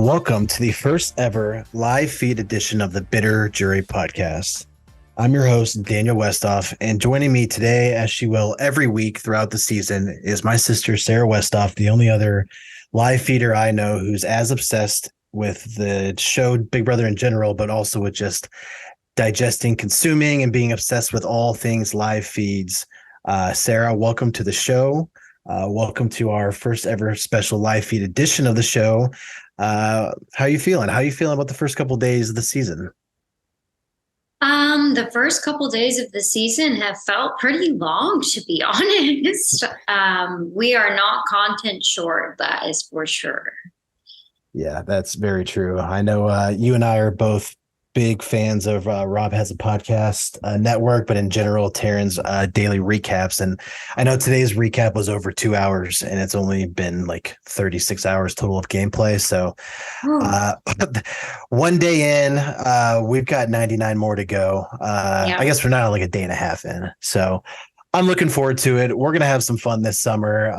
welcome to the first ever live feed edition of the Bitter Jury podcast. I'm your host, Daniel Westoff, and joining me today, as she will every week throughout the season, is my sister, Sarah Westoff, the only other live feeder I know who's as obsessed with the show Big Brother in general, but also with just digesting, consuming, and being obsessed with all things live feeds. Sarah, welcome to the show. Welcome to our first ever special live feed edition of the show. How are you feeling? How are you feeling about the first couple of days of the season? The first couple days of the season have felt pretty long, to be honest. We are not content short, that is for sure. Yeah, that's very true. I know you and I are both big fans of Rob Has a Podcast network, but in general, Taryn's daily recaps. And I know today's recap was over 2 hours and it's only been like 36 hours total of gameplay. So one day in, we've got 99 more to go. I guess we're not like a day and a half in. So I'm looking forward to it. We're going to have some fun this summer.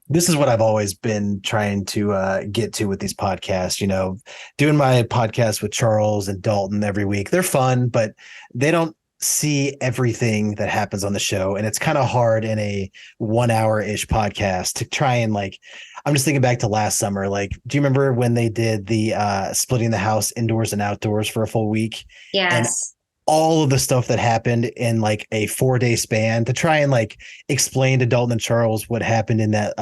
This is what I've always been trying to get to with these podcasts, you know, doing my podcast with Charles and Dalton every week. They're fun, but they don't see everything that happens on the show. And it's kind of hard in a 1 hour-ish podcast to try and I'm just thinking back to last summer. Like, do you remember when they did the splitting the house indoors and outdoors for a full week? Yes. And all of the stuff that happened in like a 4-day span to try and explain to Dalton and Charles what happened in that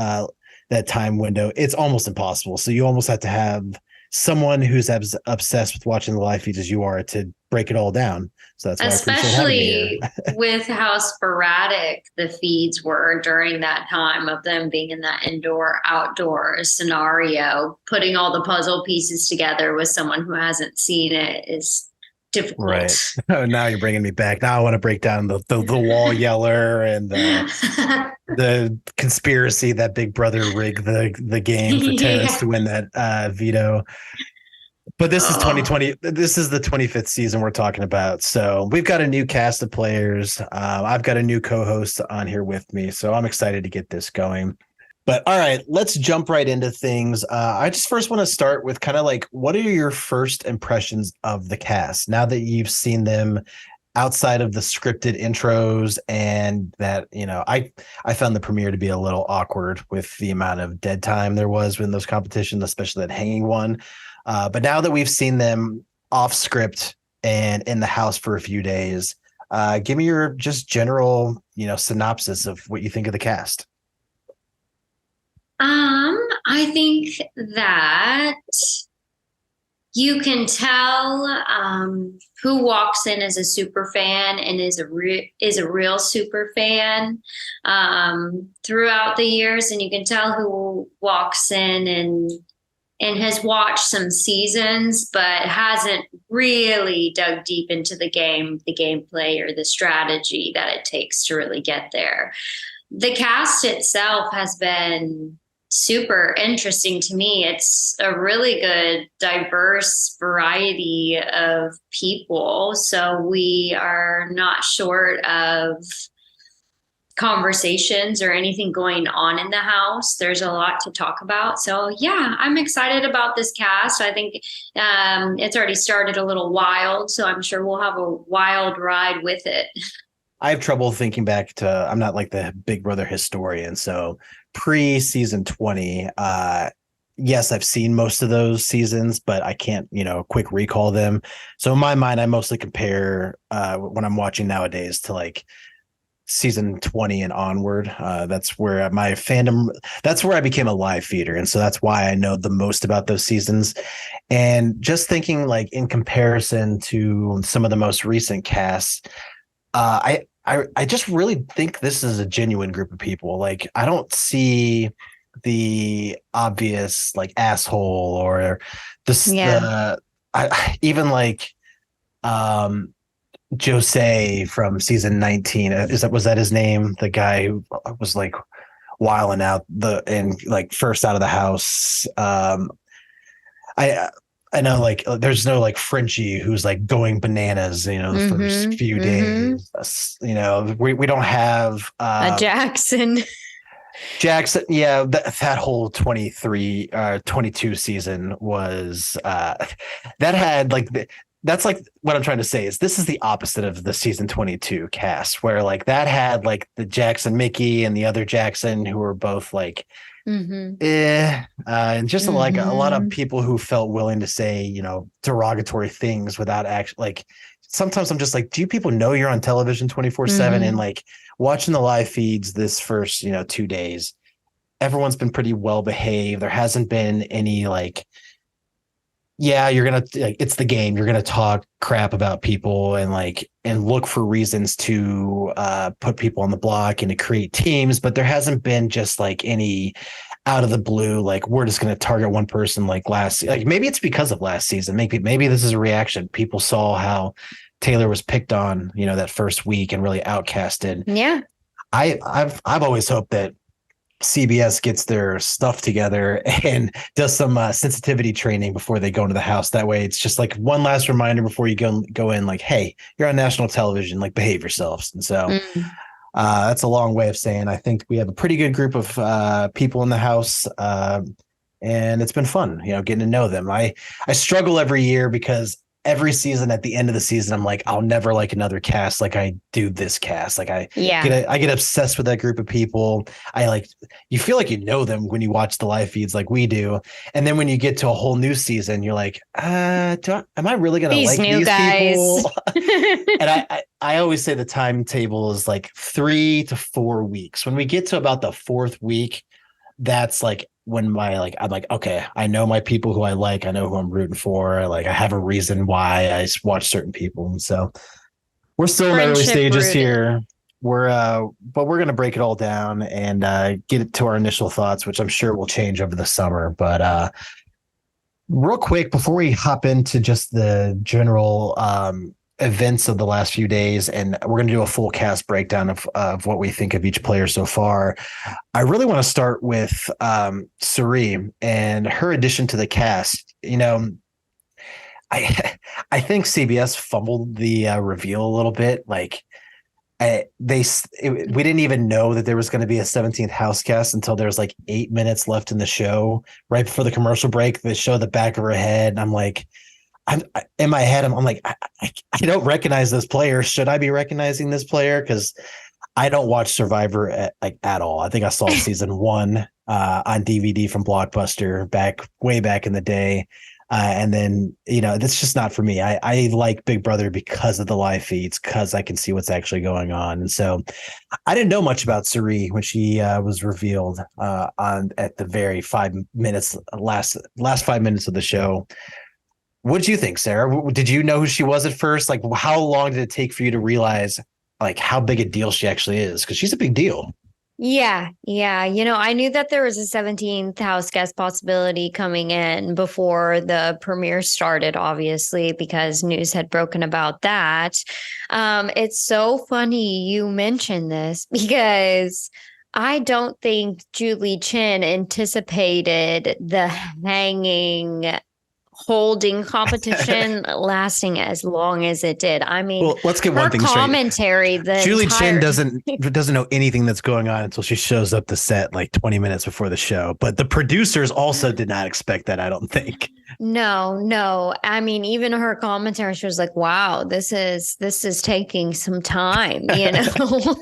time window. It's almost impossible. So you almost have to have someone who's obsessed with watching the live feeds as you are to break it all down. So that's why especially with how sporadic the feeds were during that time of them being in that indoor outdoor scenario. Putting all the puzzle pieces together with someone who hasn't seen it is difficult. Right. Now you're bringing me back. Now I want to break down the wall yeller and the conspiracy that Big Brother rigged the game for Terrence to win that veto. But this is 2020. This is the 25th season we're talking about. So we've got a new cast of players. I've got a new co-host on here with me. So I'm excited to get this going. But all right, let's jump right into things. I just first want to start with kind of what are your first impressions of the cast now that you've seen them outside of the scripted intros, and that, you know, I found the premiere to be a little awkward with the amount of dead time there was in those competitions, especially that hanging one. But now that we've seen them off script and in the house for a few days, give me your just general, synopsis of what you think of the cast. I think that you can tell who walks in as a super fan and is a real super fan throughout the years, and you can tell who walks in and has watched some seasons but hasn't really dug deep into the gameplay or the strategy that it takes to really get there. The cast itself has been super interesting to me. It's a really good, diverse variety of people. So we are not short of conversations or anything going on in the house. There's a lot to talk about. So yeah, I'm excited about this cast. I think it's already started a little wild, so I'm sure we'll have a wild ride with it. I have trouble thinking back to, I'm not like the Big Brother historian, so pre-season 20, yes, I've seen most of those seasons, but I can't, quick recall them. So in my mind, I mostly compare when I'm watching nowadays to season 20 and onward. That's where my fandom, that's where I became a live feeder. And so that's why I know the most about those seasons. And just thinking in comparison to some of the most recent casts, I just really think this is a genuine group of people. I don't see the obvious asshole or even Jose from season 19. Was that his name? The guy who was wilding out first out of the house. I know there's no Frenchie who's going bananas, the first few days, we don't have a Jackson. Jackson, yeah, that whole 23 22 season was that had like that's like what I'm trying to say is this is the opposite of the season 22 cast where like that had like the Jackson Mickey and the other Jackson who were both like Mm-hmm. and just like a lot of Mm-hmm. people who felt willing to say, derogatory things without actually like sometimes I'm just like, do you people know you're on television 24/7 and Mm-hmm. like watching the live feeds this first, 2 days, everyone's been pretty well behaved. There hasn't been any like, yeah, you're gonna like it's the game. You're gonna talk crap about people and like and look for reasons to put people on the block and to create teams, but there hasn't been just like any out of the blue, like we're just gonna target one person like like maybe it's because of last season. Maybe this is a reaction. People saw how Taylor was picked on, that first week and really outcasted. Yeah. I've always hoped that CBS gets their stuff together and does some sensitivity training before they go into the house. That way, it's just like one last reminder before you go in. Like, hey, you're on national television. Like, behave yourselves. And so Mm. that's a long way of saying I think we have a pretty good group of people in the house, and it's been fun. Getting to know them. I struggle every year because every season at the end of the season I'm like I'll never like another cast like I do this cast. Like I Yeah. get obsessed with that group of people. I like you feel like you know them when you watch the live feeds like we do, and then when you get to a whole new season you're like am I really gonna These like new these guys. people? And I always say the timetable is like 3 to 4 weeks. When we get to about the fourth week, that's like when I'm like, okay, I know my people who I like, I know who I'm rooting for. Like I have a reason why I watch certain people. And so we're still in the early Friendship stages rooted. here. But we're gonna break it all down and get it to our initial thoughts, which I'm sure will change over the summer. But real quick, before we hop into just the general events of the last few days, and we're going to do a full cast breakdown of what we think of each player so far. I really want to start with Suri and her addition to the cast. I I think CBS fumbled the reveal a little bit. Like we didn't even know that there was going to be a 17th house cast until there was like 8 minutes left in the show. Right before the commercial break, they show the back of her head, and I'm like, in my head, I'm like, I don't recognize this player. Should I be recognizing this player? Because I don't watch Survivor at all. I think I saw season one on DVD from Blockbuster way back in the day. And then, that's just not for me. I like Big Brother because of the live feeds, because I can see what's actually going on. And so I didn't know much about Suri when she was revealed at the very 5 minutes, last 5 minutes of the show. What did you think, Sarah? Did you know who she was at first? Like, how long did it take for you to realize like how big a deal she actually is? Because she's a big deal. Yeah, yeah. I knew that there was a 17th house guest possibility coming in before the premiere started, obviously, because news had broken about that. It's so funny you mentioned this because I don't think Julie Chen anticipated the hanging holding competition lasting as long as it did. I mean, Well, let's get one her thing straight. commentary, the Julie Chen entire doesn't know anything that's going on until she shows up to set like 20 minutes before the show. But the producers also did not expect that, I don't think. No, no. I mean, even her commentary, she was like, "Wow, this is taking some time," you know.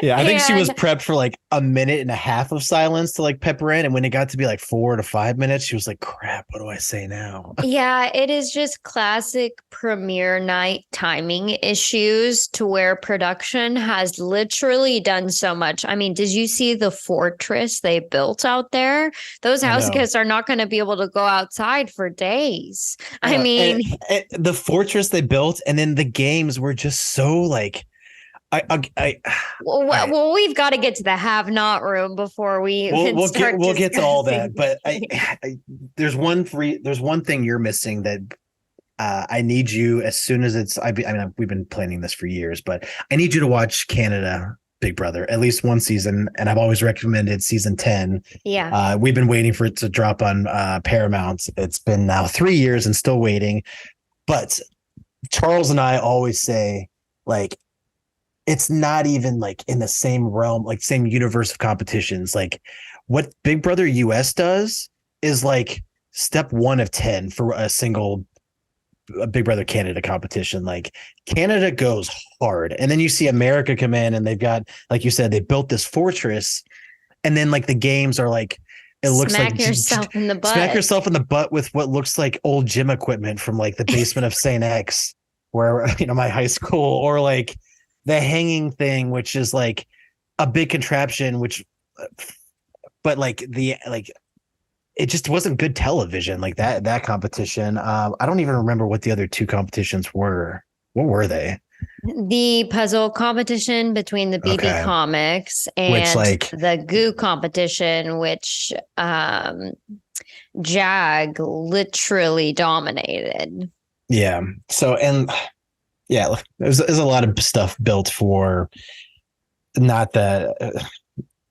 Yeah, I think she was And prepped for like a minute and a half of silence to like pepper in, and when it got to be like 4 to 5 minutes, she was like, "Crap, what do I say now?" yeah, it is just classic premiere night timing issues to where production has literally done so much. I mean, did you see the fortress they built out there? Those I house know. guests are not going to be able to go outside for days. I I know. mean, And the fortress they built, and then the games were just so like, I we've got to get to the have not room before we even start we'll get to all discussing. that, but there's one thing you're missing that I need you as soon as we've been planning this for years, but I need you to watch Canada Big Brother at least one season, and I've always recommended season 10. Yeah. We've been waiting for it to drop on Paramount. It's been now 3 years and still waiting, but Charles and I always say like it's not even like in the same realm, like same universe of competitions. Like what Big Brother US does is like step one of 10 for a Big Brother Canada competition. Like Canada goes hard. And then you see America come in and they've got, like you said, they built this fortress. And then like the games are like, it looks like Smack yourself in the smack butt. yourself in the butt with what looks like old gym equipment from like the basement of St. X, where, my high school, or like the hanging thing, which is like a big contraption, but like it just wasn't good television, like that competition. I don't even remember what the other two competitions were. What were they? The puzzle competition between the BB Okay. comics Which and like, the goo competition, which Jag literally dominated. yeah. So, and yeah, there's a lot of stuff built for not that,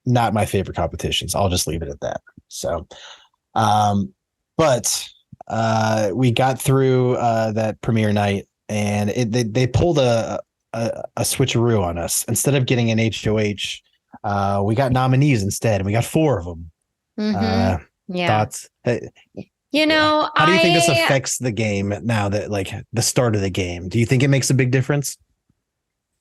not my favorite competitions. I'll just leave it at that. So, um, but we got through that premiere night, and they pulled a switcheroo on us. Instead of getting an HOH, we got nominees instead, and we got four of them. Mm-hmm. Uh, Yeah. Thoughts? You know, How do you think this I affects the game now that like the start of the game? Do you think it makes a big difference?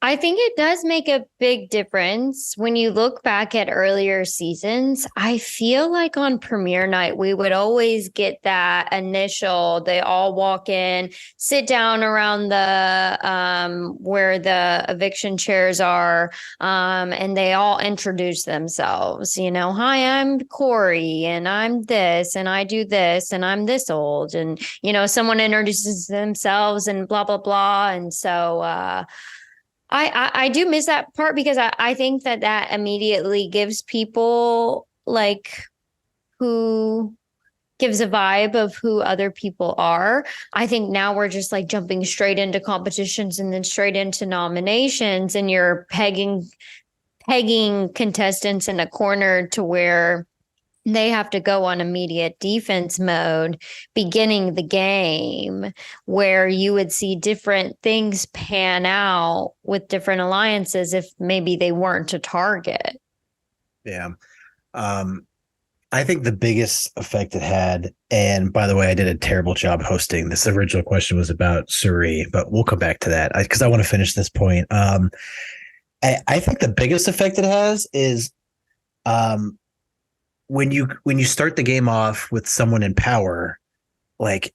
I think it does make a big difference when you look back at earlier seasons. I feel like on premiere night, we would always get that initial, they all walk in, sit down around the where the eviction chairs are, and they all introduce themselves. Hi, I'm Corey, and I'm this, and I do this, and I'm this old. And, someone introduces themselves and blah, blah, blah. And so, I do miss that part because I think that immediately gives people like who gives a vibe of who other people are. I think now we're just like jumping straight into competitions and then straight into nominations, and you're pegging contestants in a corner to where they have to go on immediate defense mode beginning the game, where you would see different things pan out with different alliances if maybe they weren't a target. Yeah. Um, I think the biggest effect it had, and by the way, I did a terrible job hosting. This original question was about Suri, but we'll come back to that because I want to finish this point. I think the biggest effect it has is um, when you start the game off with someone in power, like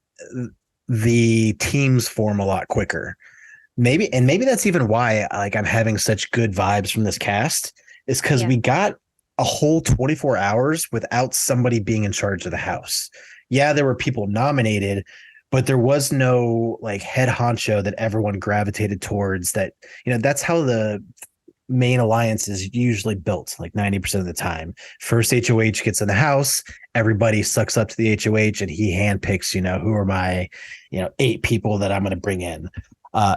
the teams form a lot quicker. Maybe that's even why like I'm having such good vibes from this cast is because Yeah. we got a whole 24 hours without somebody being in charge of the house. Yeah, there were people nominated, but there was no like head honcho that everyone gravitated towards. That's how the main alliance is usually built like 90% of the time. First HOH gets in the house, everybody sucks up to the HOH, and he handpicks, who are my, 8 people that I'm going to bring in.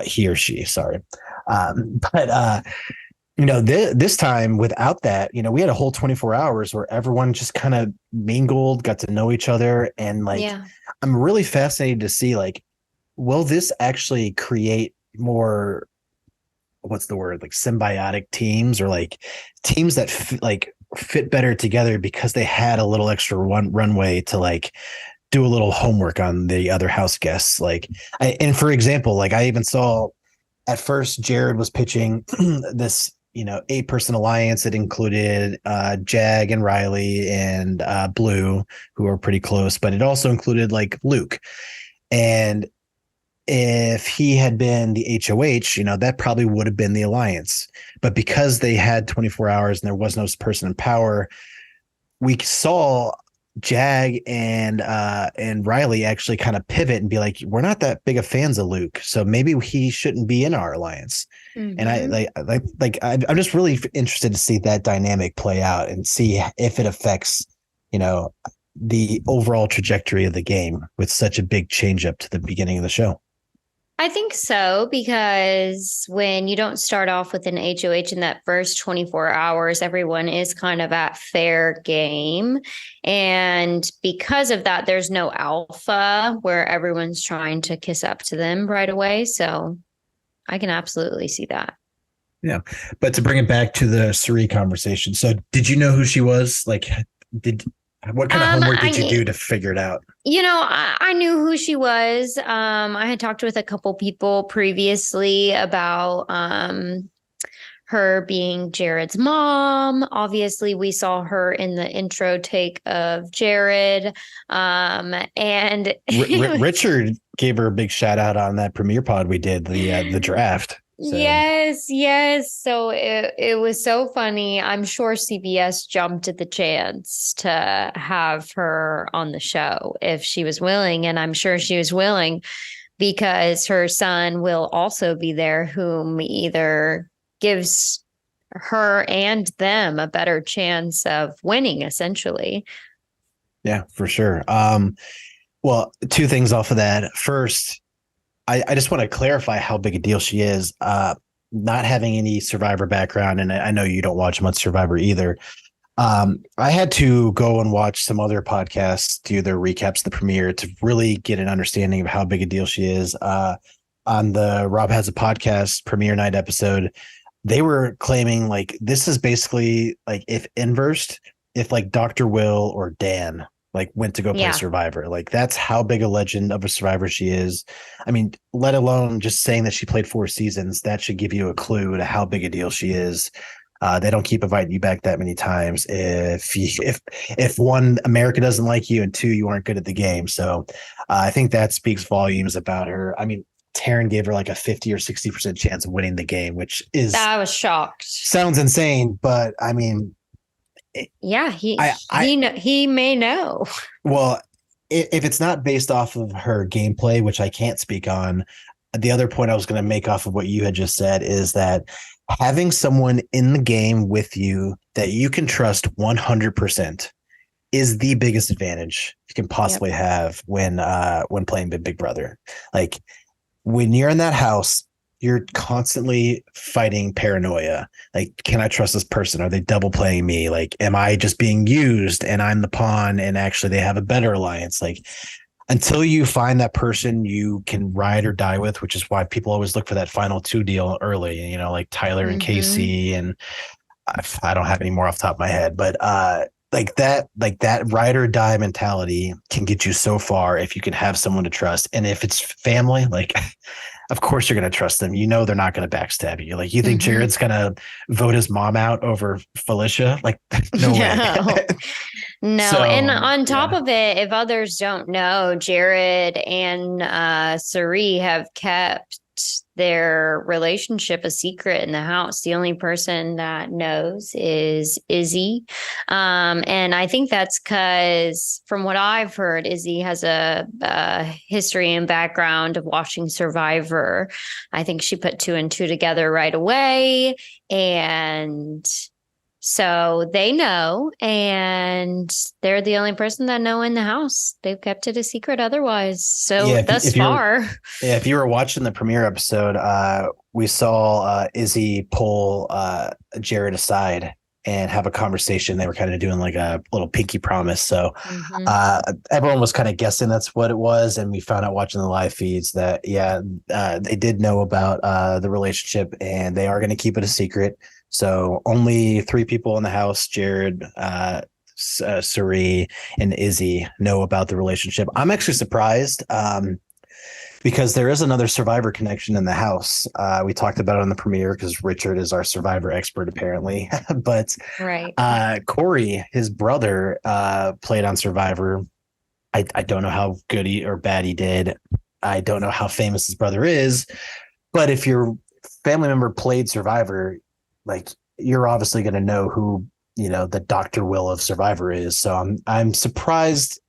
He or she, sorry. But this time without that, we had a whole 24 hours where everyone just kind of mingled, got to know each other. And like, Yeah. I'm really fascinated to see, like, will this actually create more, what's the word, like symbiotic teams, or like teams that fit better together because they had a little extra runway to like do a little homework on the other house guests. And for example, like I even saw at first Jared was pitching this 8-person alliance that included Jag and Riley and Blue, who are pretty close, but it also included like Luke. And if he had been the HOH, that probably would have been the alliance. But because they had 24 hours and there was no person in power, we saw Jag and Riley actually kind of pivot and be like, we're not that big of fans of Luke, so maybe he shouldn't be in our alliance. Mm-hmm. And I'm just really interested to see that dynamic play out and see if it affects, the overall trajectory of the game with such a big change up to the beginning of the show. I think so, because when you don't start off with an HOH in that first 24 hours, everyone is kind of at fair game. And because of that, there's no alpha where everyone's trying to kiss up to them right away. So I can absolutely see that. Yeah. But to bring it back to the Suri conversation. So did you know who she was? Like, did what kind of homework did you I do to figure it out? I knew who she was. I had talked with a couple people previously about her being Jared's mom. Obviously, we saw her in the intro take of Jared. And Richard gave her a big shout out on that premiere pod we did, the draft. So yes, yes. So it was so funny. I'm sure CBS jumped at the chance to have her on the show if she was willing. And I'm sure she was willing because her son will also be there, whom either gives her and them a better chance of winning, essentially. yeah, for sure. Well, two things off of that. First, I just want to clarify how big a deal she is. Not having any Survivor background, and I know you don't watch much Survivor either. I had to go and watch some other podcasts do their recaps of the premiere to really get an understanding of how big a deal she is. On the Rob Has a Podcast premiere night episode, they were claiming like this is basically like if inversed, if like Dr. Will or Dan like went to go play Survivor. Like that's how big a legend of a Survivor she is. I mean, let alone just saying that she played 4 seasons, that should give you a clue to how big a deal she is. They don't keep inviting you back that many times. If one, America doesn't like you, and 2, you aren't good at the game. So I think that speaks volumes about her. I mean, Taryn gave her like a 50 or 60% chance of winning the game, which is I was shocked. Sounds insane, but I mean, he may know. Well, if it's not based off of her gameplay, which I can't speak on, the other point I was going to make off of what you had just said is that having someone in the game with you that you can trust 100% is the biggest advantage you can possibly have when playing Big Brother. Like when you're in that house, you're constantly fighting paranoia. Like, can I trust this person? Are they double playing me? Like, am I just being used and I'm the pawn and actually they have a better alliance? Like, until you find that person you can ride or die with, which is why people always look for that final 2 deal early, like Tyler and Casey. And I don't have any more off the top of my head, but like that ride or die mentality can get you so far if you can have someone to trust. And if it's family, like, of course you're going to trust them. They're not going to backstab you. Like, you think Jared's going to vote his mom out over Felicia? Like, no way. No. So, and on top of it, if others don't know, Jared and Suri have kept their relationship a secret in the house. The only person that knows is Izzy. And I think that's because from what I've heard, Izzy has a history and background of watching Survivor. I think she put 2 and 2 together right away. And so they know, and they're the only person that know in the house. They've kept it a secret otherwise. So thus far. If you were watching the premiere episode, we saw Izzy pull Jared aside and have a conversation. They were kind of doing like a little pinky promise. So everyone was kind of guessing that's what it was. And we found out watching the live feeds that, they did know about the relationship and they are going to keep it a secret. So only 3 people in the house, Jared, Suri, and Izzy, know about the relationship. I'm actually surprised because there is another Survivor connection in the house. We talked about it on the premiere because Richard is our Survivor expert, apparently. But Corey, his brother, played on Survivor. I don't know how good or bad he did. I don't know how famous his brother is. But if your family member played Survivor, like, you're obviously going to know who, the Dr. Will of Survivor is. So I'm surprised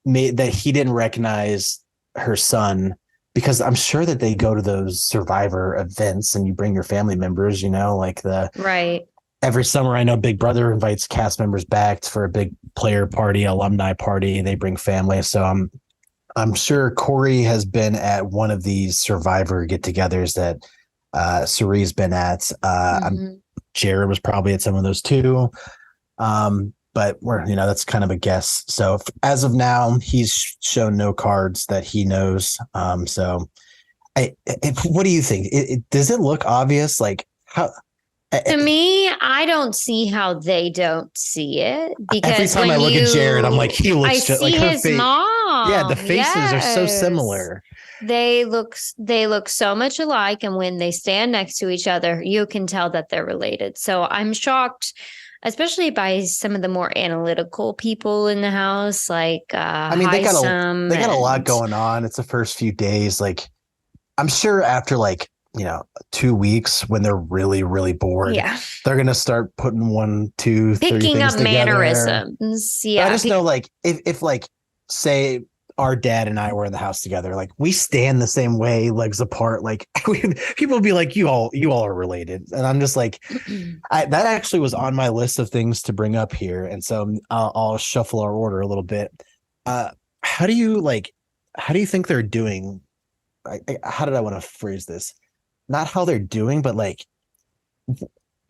that he didn't recognize her son, because I'm sure that they go to those Survivor events and you bring your family members, like every summer. I know Big Brother invites cast members back for a big player party, alumni party. They bring family. So I'm sure Corey has been at one of these Survivor get-togethers that Suri's been at. Jared was probably at some of those too. But that's kind of a guess. So as of now, he's shown no cards that he knows. So what do you think? Does it look obvious? Like, how To me, I don't see how they don't see it every because time I look at Jared, I'm like, he I looks just like see her his face. Yeah, the mom. faces are so Yes. similar. They look so much alike, and when they stand next to each other, you can tell that they're related. So I'm shocked, especially by some of the more analytical people in the house, like I mean, Heisem they got a lot and going on. It's the first few days. Like, I'm sure after like, 2 weeks when they're really, really bored, yeah, they're gonna start putting one, two, three picking up things together. mannerisms. But I Yeah, just know like if like say our dad and I were in the house together, like we stand the same way, legs apart. Like people would be like, you all are related, and I'm just like, that actually was on my list of things to bring up here, and so I'll shuffle our order a little bit. Uh, how do you like? How do you think they're doing? How did I want to phrase this? Not how they're doing, but like,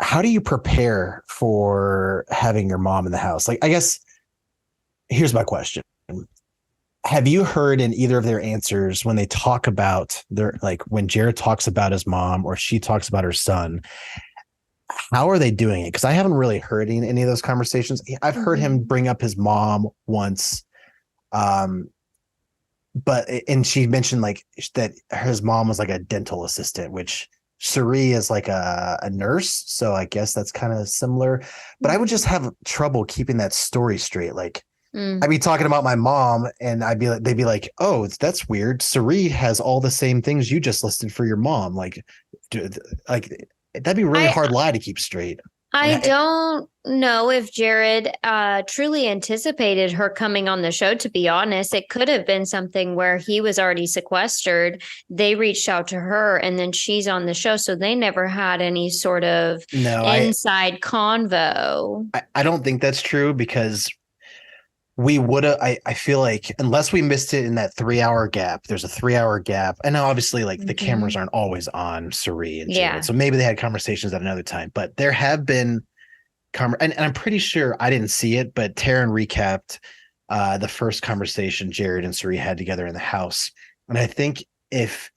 how do you prepare for having your mom in the house? Like, I guess here's my question. Have you heard in either of their answers when they talk about their, like when Jared talks about his mom or she talks about her son, how are they doing it? Because I haven't really heard any of those conversations. I've heard him Mhm. bring up his mom once. Um, but and she mentioned like that his mom was like a dental assistant, which Suri is like a nurse. So I guess that's kind of similar. But I would just have trouble keeping that story straight. Like I'd Mm. be talking about my mom and they'd be like, oh, that's weird. Sari has all the same things you just listed for your mom. Like, like that'd be a really I hard lie to keep straight. And I don't know if Jared truly anticipated her coming on the show, to be honest. It could have been something where he was already sequestered. They reached out to her and then she's on the show. So they never had any sort of no, inside convo. I don't think that's true because we would have I feel like unless we missed it in that 3 hour gap, there's a 3 hour gap. And obviously like the cameras Hmm. aren't always on Suri and Jared. Yeah. So maybe they had conversations at another time, but there have been and I'm pretty sure I didn't see it, but Taryn recapped the first conversation Jared and Suri had together in the house. And I think if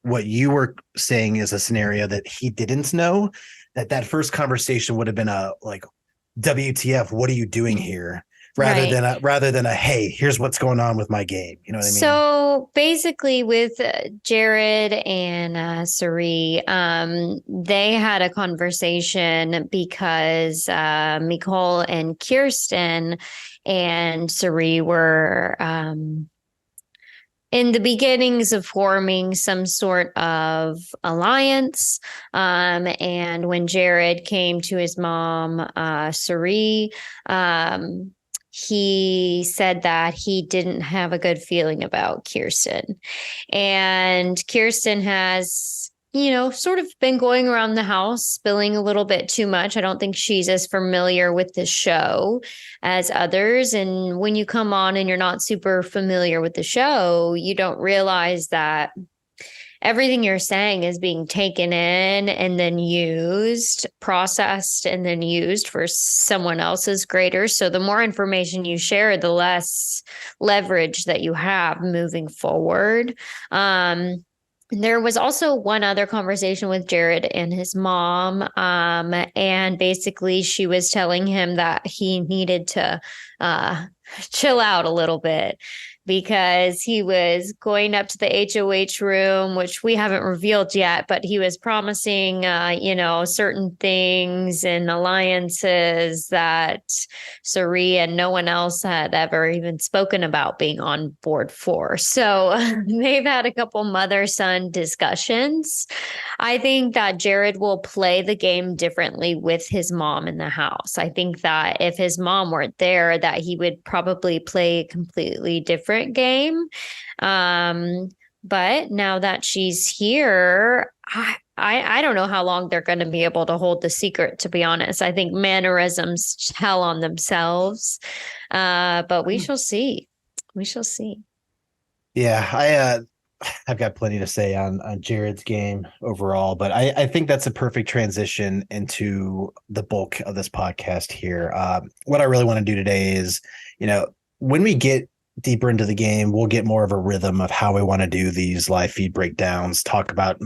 what you were saying is a scenario that he didn't know, that first conversation would have been a like, WTF, what are you doing here? Right. Rather than a hey, here's what's going on with my game. You know what I mean? So basically, with Jared and Sari, they had a conversation because Nicole and Kirsten and Sari were in the beginnings of forming some sort of alliance. And when Jared came to his mom, Sari, he said that he didn't have a good feeling about Kirsten. And Kirsten has, sort of been going around the house spilling a little bit too much. I don't think she's as familiar with the show as others. And when you come on and you're not super familiar with the show, you don't realize that everything you're saying is being taken in and then used, processed, and then used for someone else's greater. So the more information you share, the less leverage that you have moving forward. There was also one other conversation with Jared and his mom. And basically, she was telling him that he needed to chill out a little bit because he was going up to the HOH room, which we haven't revealed yet, but he was promising, certain things and alliances that Sari and no one else had ever even spoken about being on board for. So they've had a couple mother-son discussions. I think that Jared will play the game differently with his mom in the house. I think that if his mom weren't there, that he would probably play a completely different game. But now that she's here, I don't know how long they're going to be able to hold the secret, to be honest. I think mannerisms tell on themselves. But we shall see. We shall see. Yeah, I've got plenty to say on Jared's game overall, but I think that's a perfect transition into the bulk of this podcast here. What I really want to do today is, when we get deeper into the game, we'll get more of a rhythm of how we want to do these live feed breakdowns, talk about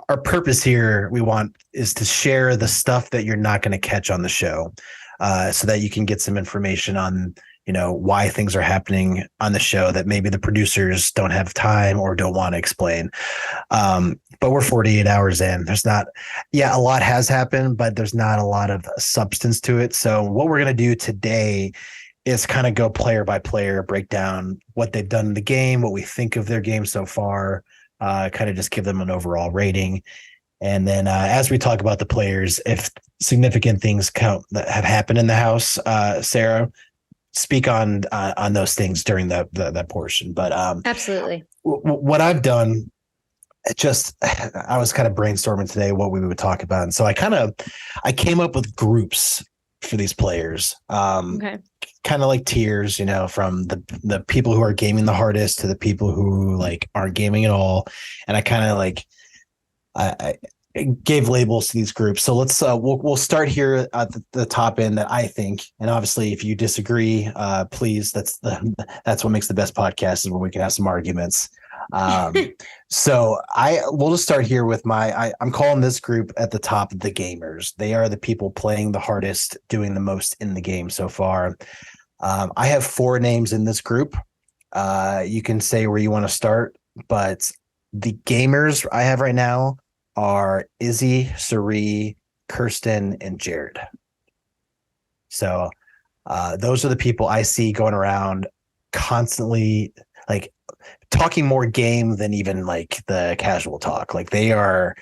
our purpose here. We want is to share the stuff that you're not going to catch on the show, so that you can get some information on, why things are happening on the show that maybe the producers don't have time or don't want to explain. But we're 48 hours in. There's not, a lot has happened, but there's not a lot of substance to it. So what we're going to do today is kind of go player by player, break down what they've done in the game, what we think of their game so far, kind of just give them an overall rating. And then as we talk about the players, if significant things count that have happened in the house, Sarah, speak on those things during that portion. But absolutely, what I've done, I was kind of brainstorming today what we would talk about, and so I came up with groups for these players. Okay. Kind of like tiers, from the people who are gaming the hardest to the people who like aren't gaming at all. And I kind of I gave labels to these groups. So let's we'll start here at the top end that I think, and obviously if you disagree, please, that's what makes the best podcast, is when we can have some arguments. So we'll just start here with I'm calling this group at the top the gamers. They are the people playing the hardest, doing the most in the game so far. I have 4 names in this group. You can say where you want to start, but the gamers I have right now are Izzy, Sari, Kirsten, and Jared. So those are the people I see going around constantly, like talking more game than even like the casual talk. Like they are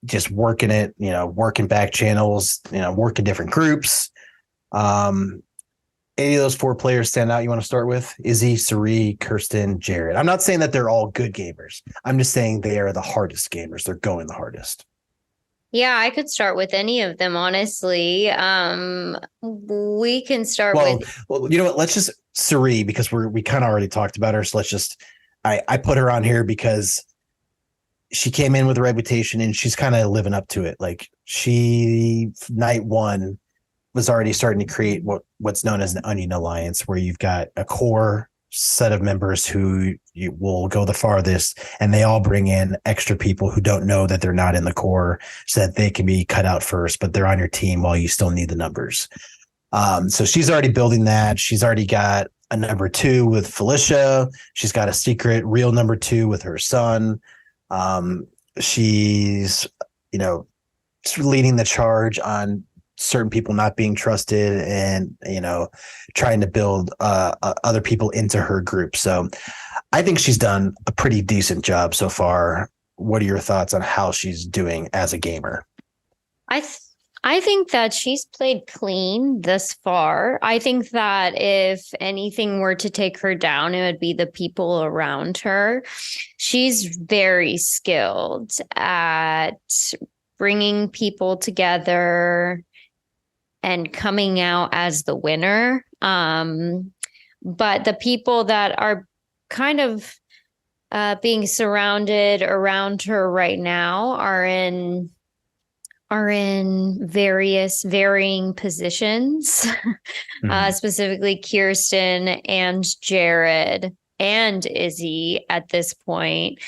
just working it, working back channels, working different groups. Any of those 4 players stand out you want to start with? Izzy, Sari, Kirsten, Jared. I'm not saying that they're all good gamers. I'm just saying they are the hardest gamers. They're going the hardest. Yeah, I could start with any of them, honestly. We can start with. Well, you know what? Let's just Sari, because we kind of already talked about her. So let's just, I put her on here because she came in with a reputation and she's kind of living up to it. Like night 1 was already starting to create what's known as an onion alliance, where you've got a core set of members who you will go the farthest, and they all bring in extra people who don't know that they're not in the core, so that they can be cut out first, but they're on your team while you still need the numbers. So she's already building that. She's already got a number 2 with Felicia. She's got a secret real number 2 with her son. She's, leading the charge on certain people not being trusted, and trying to build other people into her group. So I think she's done a pretty decent job so far. What are your thoughts on how she's doing as a gamer? I think that she's played clean thus far. I think that if anything were to take her down, it would be the people around her. She's very skilled at bringing people together and coming out as the winner. But the people that are kind of being surrounded around her right now are in various varying positions, specifically Kirsten and Jared and Izzy at this point.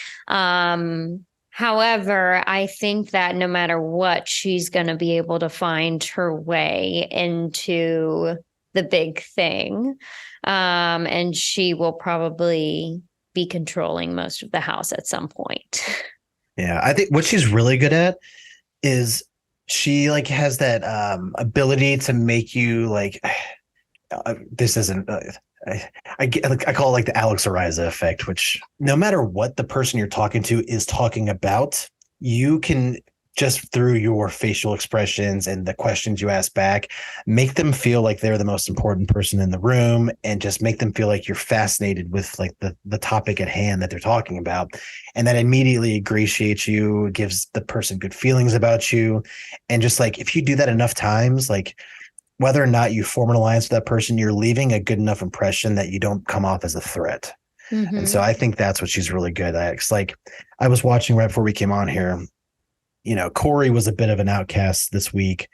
However, I think that no matter what, she's going to be able to find her way into the big thing. And she will probably be controlling most of the house at some point. Yeah, I think what she's really good at is she has that ability to make you this isn't I call it the Alex Ariza effect, which no matter what the person you're talking to is talking about, you can just through your facial expressions and the questions you ask back, make them feel like they're the most important person in the room, and just make them feel like you're fascinated with the topic at hand that they're talking about. And that immediately ingratiates you, gives the person good feelings about you. And just if you do that enough times, whether or not you form an alliance with that person, you're leaving a good enough impression that you don't come off as a threat. Mm-hmm. And so I think that's what she's really good at. It's I was watching right before we came on here, Corey was a bit of an outcast this week,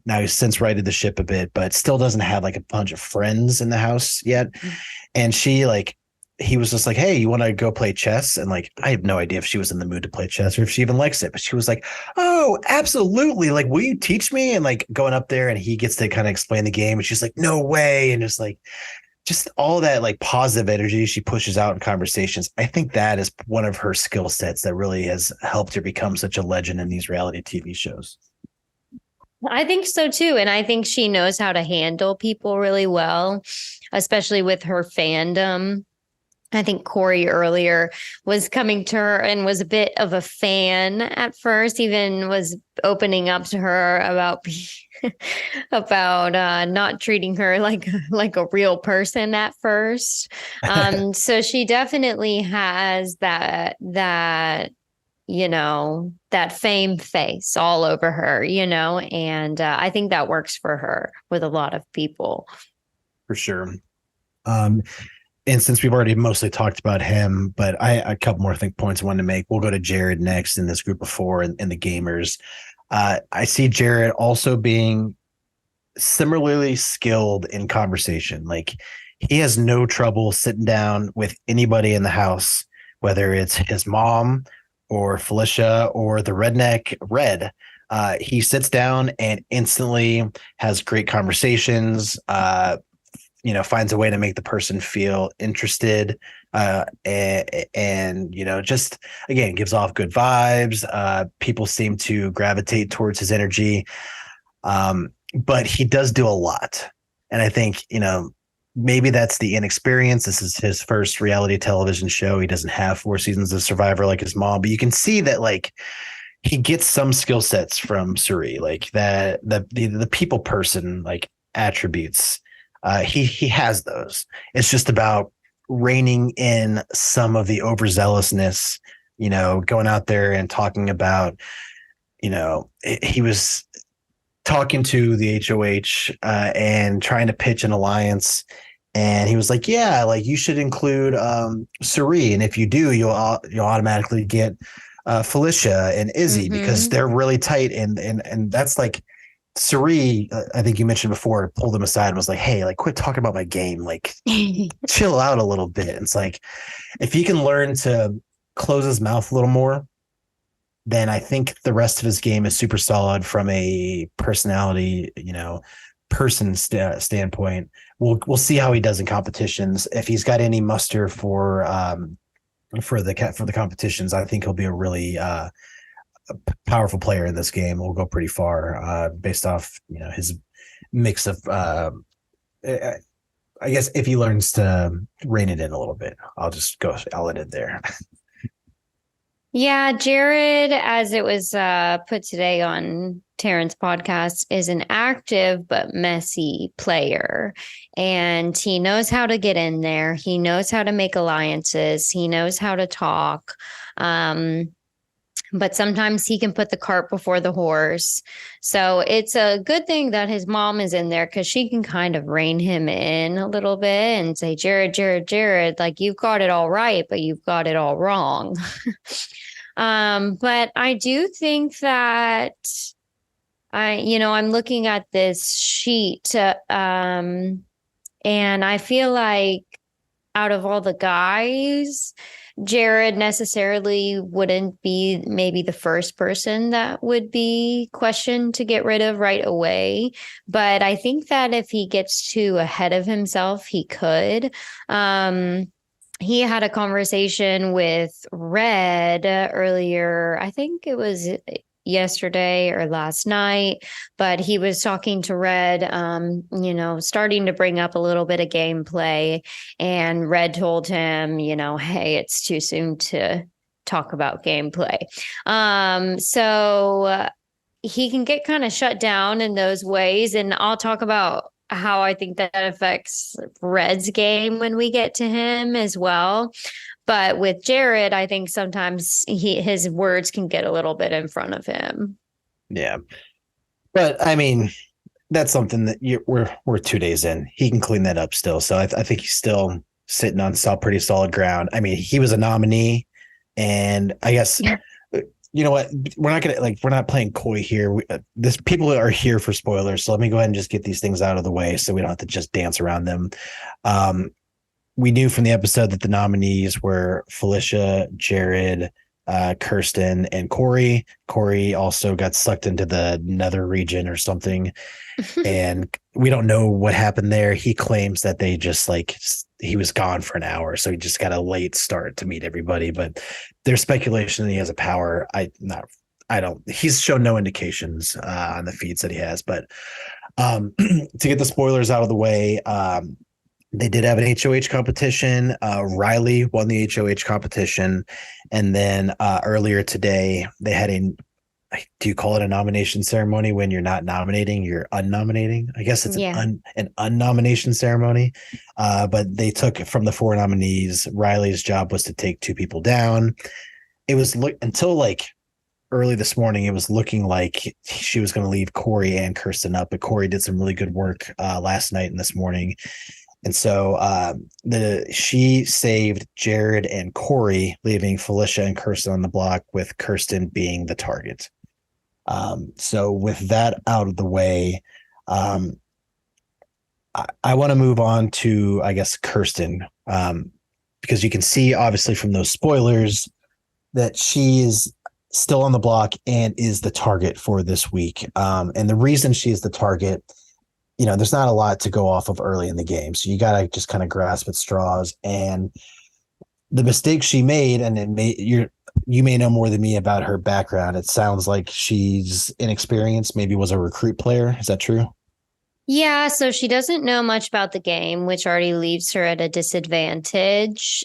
Now he's since righted the ship a bit, but still doesn't have like a bunch of friends in the house yet. And he was just like, hey, you want to go play chess? And like, I have no idea if she was in the mood to play chess or if she even likes it, but she was like, oh, absolutely. Like, will you teach me? And like going up there and he gets to kind of explain the game. And she's like, no way. And just all that like positive energy she pushes out in conversations. I think that is one of her skill sets that really has helped her become such a legend in these reality TV shows. I think so too. And I think she knows how to handle people really well, especially with her fandom. I think Corey earlier was coming to her and was a bit of a fan at first, even was opening up to her about not treating her like a real person at first. So she definitely has that that fame face all over her, and I think that works for her with a lot of people. For sure. And since we've already mostly talked about him, but a couple more points I wanted to make. We'll go to Jared next in this group of four and the gamers. I see Jared also being similarly skilled in conversation. Like he has no trouble sitting down with anybody in the house, whether it's his mom or Felicia or the redneck Red. He sits down and instantly has great conversations, finds a way to make the person feel interested, and just again gives off good vibes. People seem to gravitate towards his energy, but he does do a lot, and I think maybe that's the inexperience. This is his first reality television show. He doesn't have 4 seasons of Survivor like his mom, but you can see that like he gets some skill sets from Suri, like that the people person like attributes. He has those. It's just about reining in some of the overzealousness, going out there and talking about, he was talking to the HOH and trying to pitch an alliance. And he was like, yeah, like you should include Suri. And if you do, you'll automatically get Felicia and Izzy because they're really tight. And that's like, Suri, I think you mentioned before, pulled him aside and was like, hey, like quit talking about my game, like chill out a little bit. And it's like, if he can learn to close his mouth a little more, then I think the rest of his game is super solid from a personality, person standpoint. We'll see how he does in competitions. If he's got any muster for the competitions, I think he'll be a really a powerful player in this game. Will go pretty far based off his mix of I guess if he learns to rein it in a little bit. I'll end it there. Yeah, Jared, as it was put today on Terrence's podcast, is an active but messy player. And he knows how to get in there. He knows how to make alliances. He knows how to talk. But sometimes he can put the cart before the horse. So it's a good thing that his mom is in there because she can kind of rein him in a little bit and say, Jared, like you've got it all right, but you've got it all wrong. But I do think that I'm looking at this sheet, and I feel like out of all the guys, Jared necessarily wouldn't be maybe the first person that would be questioned to get rid of right away. But I think that if he gets too ahead of himself, he could. He had a conversation with Red earlier. I think it was yesterday or last night, but he was talking to Red, starting to bring up a little bit of gameplay. And Red told him, hey, it's too soon to talk about gameplay. So he can get kind of shut down in those ways. And I'll talk about how I think that affects Red's game when we get to him as well. But with Jared, I think sometimes his words can get a little bit in front of him. Yeah. But I mean, that's something that we're 2 days in. He can clean that up still. So I think he's still sitting on pretty solid ground. I mean, he was a nominee, and I guess you know what? We're not playing coy here. This people are here for spoilers, so let me go ahead and just get these things out of the way so we don't have to just dance around them. Um, we knew from the episode that the nominees were Felicia, Jared, Kirsten, and Corey. Corey also got sucked into the nether region or something, and we don't know what happened there. He claims that they just like he was gone for an hour, so he just got a late start to meet everybody. But there's speculation that he has a power. I don't. He's shown no indications on the feeds that he has. But to get the spoilers out of the way, they did have an HOH competition. Riley won the HOH competition, and then earlier today they had a. Do you call it a nomination ceremony when you're not nominating, you're unnominating? I guess it's an unnomination ceremony. But they took from the 4 nominees. Riley's job was to take 2 people down. It was until like early this morning, it was looking like she was going to leave Corey and Kirsten up, but Corey did some really good work last night and this morning. And so she saved Jared and Corey, leaving Felicia and Kirsten on the block, with Kirsten being the target. So with that out of the way, I want to move on to, I guess, Kirsten, because you can see obviously from those spoilers that she is still on the block and is the target for this week. And the reason she is the target, there's not a lot to go off of early in the game. So you got to just kind of grasp at straws. And the mistake she made, and you may know more than me about her background. It sounds like she's inexperienced, maybe was a recruit player. Is that true? Yeah, so she doesn't know much about the game, which already leaves her at a disadvantage.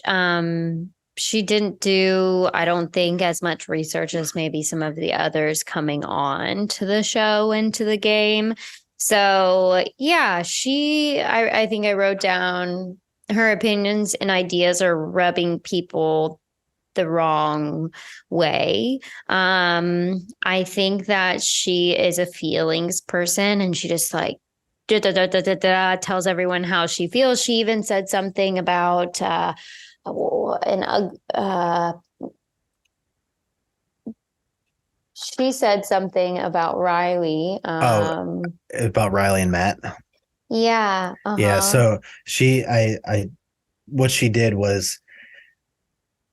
She didn't do, I don't think, as much research as maybe some of the others coming on to the show and to the game. So yeah, I think I wrote down her opinions and ideas are rubbing people the wrong way. I think that she is a feelings person and she just like tells everyone how she feels. She even said something about she said something about Riley. About Riley and Matt. Yeah. Yeah. So what she did was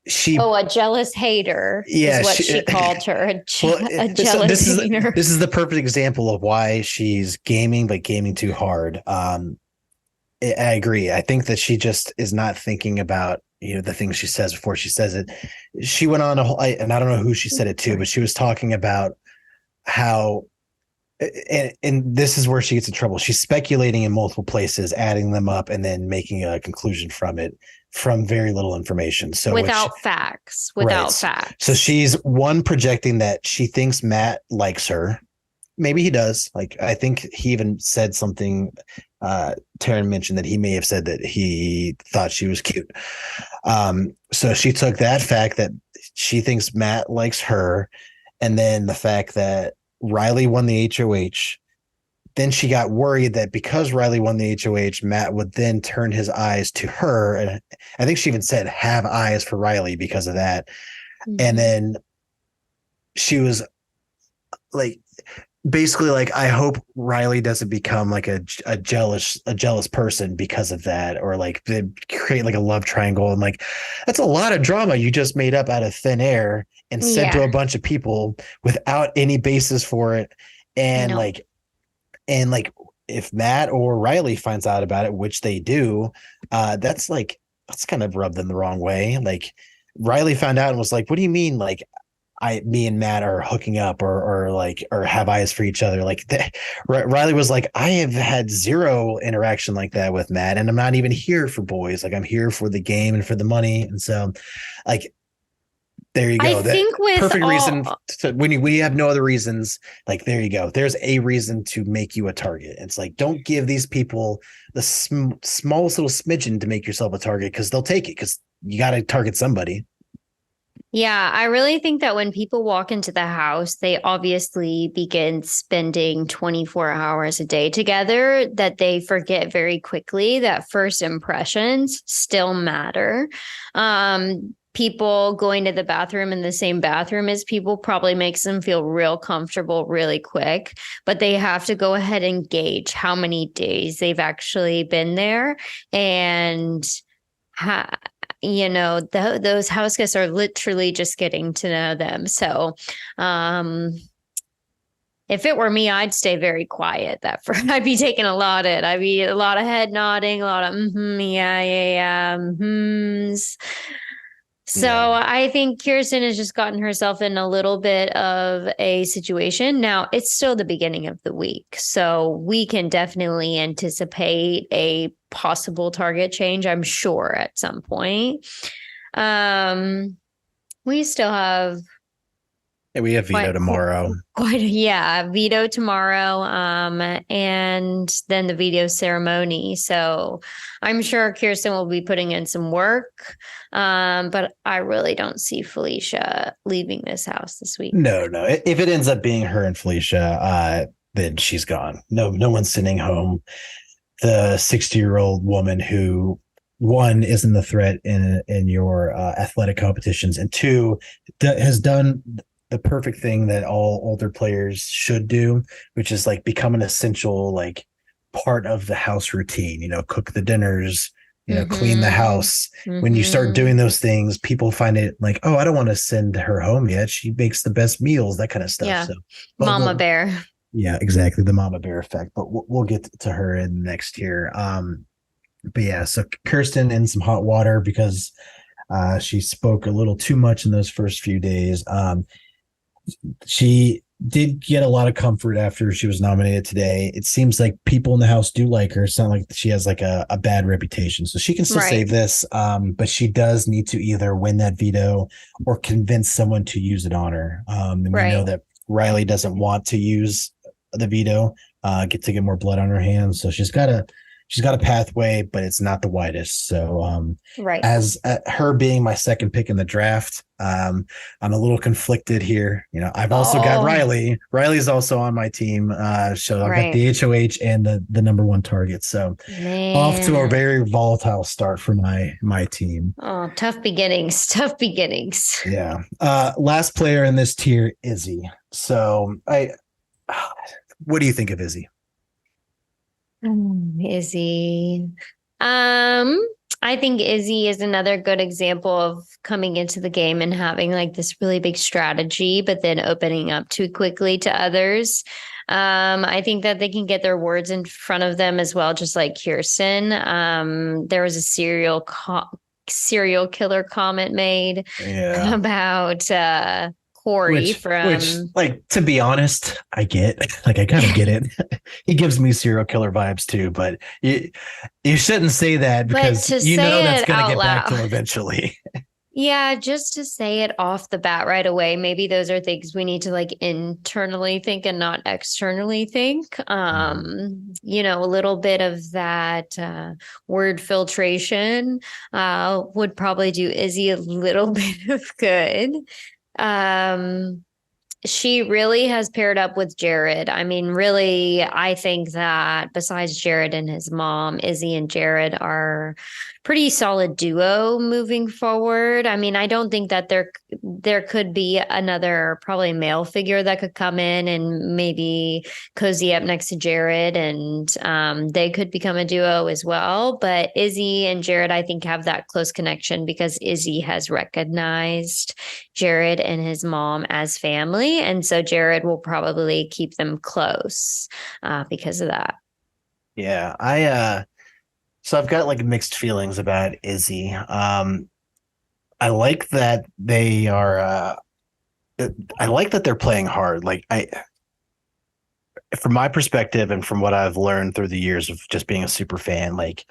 a jealous hater is what she called her. A jealous hater. This is the perfect example of why she's gaming, but gaming too hard. I agree. I think that she just is not thinking about the things she says before she says it. She went on and I don't know who she said it to, but she was talking about how, and this is where she gets in trouble. She's speculating in multiple places, adding them up, and then making a conclusion from it from very little information. So without facts. So she's projecting that she thinks Matt likes her. Maybe he does. Like, I think he even said something. Taryn mentioned that he may have said that he thought she was cute. So she took that fact that she thinks Matt likes her, and then the fact that Riley won the HOH. Then she got worried that because Riley won the HOH, Matt would then turn his eyes to her. And I think she even said, have eyes for Riley because of that. Mm-hmm. And then she was like, basically like, I hope Riley doesn't become like a jealous person because of that, or like they create like a love triangle. And like, that's a lot of drama you just made up out of thin air and sent to a bunch of people without any basis for it. And like, if Matt or Riley finds out about it, which they do, that's kind of rubbed them the wrong way. Like, Riley found out and was like, what do you mean? Like, me and Matt are hooking up or have eyes for each other. Like, Riley was like, I have had zero interaction like that with Matt, and I'm not even here for boys. Like, I'm here for the game and for the money. And so, like, there you go. I think with perfect reason when you have no other reasons, like, there you go. There's a reason to make you a target. It's like, don't give these people the smallest little smidgen to make yourself a target, because they'll take it, because you got to target somebody. Yeah, I really think that when people walk into the house, they obviously begin spending 24 hours a day together, that they forget very quickly that first impressions still matter. people going to the bathroom in the same bathroom as people probably makes them feel real comfortable really quick, but they have to go ahead and gauge how many days they've actually been there. And those house guests are literally just getting to know them. So if it were me, I'd stay very quiet. I'd be taking a lot in. I'd be a lot of head nodding, a lot of yeah, So yeah. I think Kirsten has just gotten herself in a little bit of a situation. Now, it's still the beginning of the week, so we can definitely anticipate a possible target change, I'm sure, at some point. We still have... Yeah, we have Vito tomorrow. Vito tomorrow, and then the veto ceremony. So I'm sure Kirsten will be putting in some work, but I really don't see Felicia leaving this house this week. No. If it ends up being her and Felicia, then she's gone. No one's sending home the 60-year-old woman who, one, isn't the threat in your athletic competitions, and two, has done the perfect thing that all older players should do, which is like become an essential like part of the house routine, cook the dinners, clean the house. When you start doing those things, people find it like, oh, I don't want to send her home yet. She makes the best meals, that kind of stuff. Yeah. So, Mama bear. Yeah, exactly. The mama bear effect, but we'll get to her in next year. But yeah, so Kirsten in some hot water because she spoke a little too much in those first few days. She did get a lot of comfort after she was nominated today. It seems like people in the house do like her. It's not like she has like a bad reputation, so she can still save this. But she does need to either win that veto or convince someone to use it on her. And we know that Riley doesn't want to use the veto, get more blood on her hands. So she's got a pathway, but it's not the widest. So as her being my second pick in the draft, I'm a little conflicted here. I've also got Riley. Riley's also on my team. So I've got the HOH and the number one target. So off to a very volatile start for my team. Oh, tough beginnings. Yeah. Last player in this tier, Izzy. So what do you think of Izzy? Izzy. I think Izzy is another good example of coming into the game and having like this really big strategy, but then opening up too quickly to others. I think that they can get their words in front of them as well, just like Kirsten. There was a serial killer comment made about Corey which, like, to be honest, I get, like, I kind of get it. He gives me serial killer vibes too, but you shouldn't say that because that's going to get back to him eventually. Yeah, just to say it off the bat right away. Maybe those are things we need to like internally think and not externally think. A little bit of that word filtration would probably do Izzy a little bit of good. She really has paired up with Jared. I mean, really, I think that besides Jared and his mom, Izzy and Jared are pretty solid duo moving forward. I mean, I don't think that there could be another probably male figure that could come in and maybe cozy up next to Jared, and they could become a duo as well. But Izzy and Jared, I think, have that close connection because Izzy has recognized Jared and his mom as family. And so Jared will probably keep them close because of that. Yeah, so I've got like mixed feelings about Izzy. I like that they are. I like that they're playing hard. Like from my perspective and from what I've learned through the years of just being a super fan, like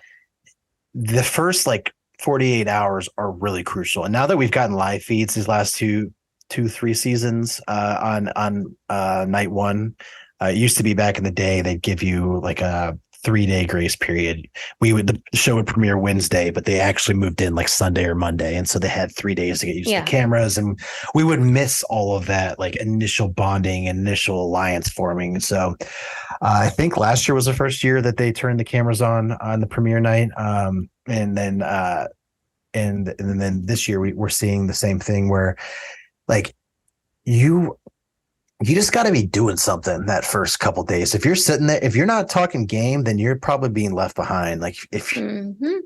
the first like 48 hours are really crucial. And now that we've gotten live feeds these last three seasons on night one, it used to be back in the day they'd give you like a 3-day grace period. The show would premiere Wednesday, but they actually moved in like Sunday or Monday, and so they had 3 days to get used to the cameras, and we would miss all of that like initial bonding and initial alliance forming. So I think last year was the first year that they turned the cameras on the premiere night, and then and then this year we're seeing the same thing where like you you just got to be doing something that first couple days. If you're sitting there, if you're not talking game, then you're probably being left behind. Like if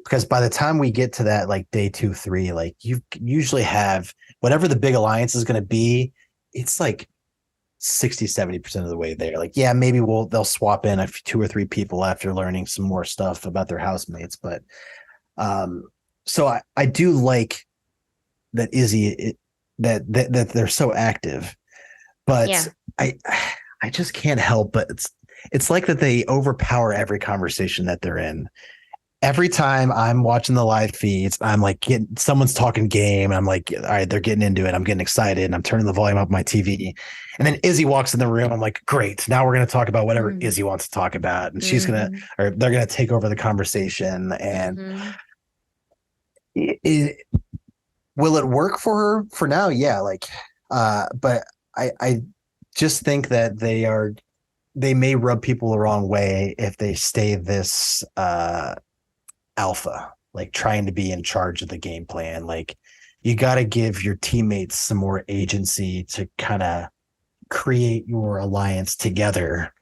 because by the time we get to that like day 2, 3, like you usually have whatever the big alliance is going to be, it's like 60-70% of the way there. Like, yeah, maybe they'll swap in 2 or 3 people after learning some more stuff about their housemates. But so I do like that that they're so active, Yeah. but I just can't help but it's like that they overpower every conversation that they're in. Every time I'm watching the live feeds, I'm like someone's talking game. And I'm like, all right, they're getting into it. I'm getting excited and I'm turning the volume up on my TV. And then Izzy walks in the room. I'm like, great. Now we're going to talk about whatever Izzy wants to talk about. And they're going to take over the conversation. And will it work for her for now? Yeah. Like, but I just think that they may rub people the wrong way if they stay this, alpha, like trying to be in charge of the game plan. Like you got to give your teammates some more agency to kind of create your alliance together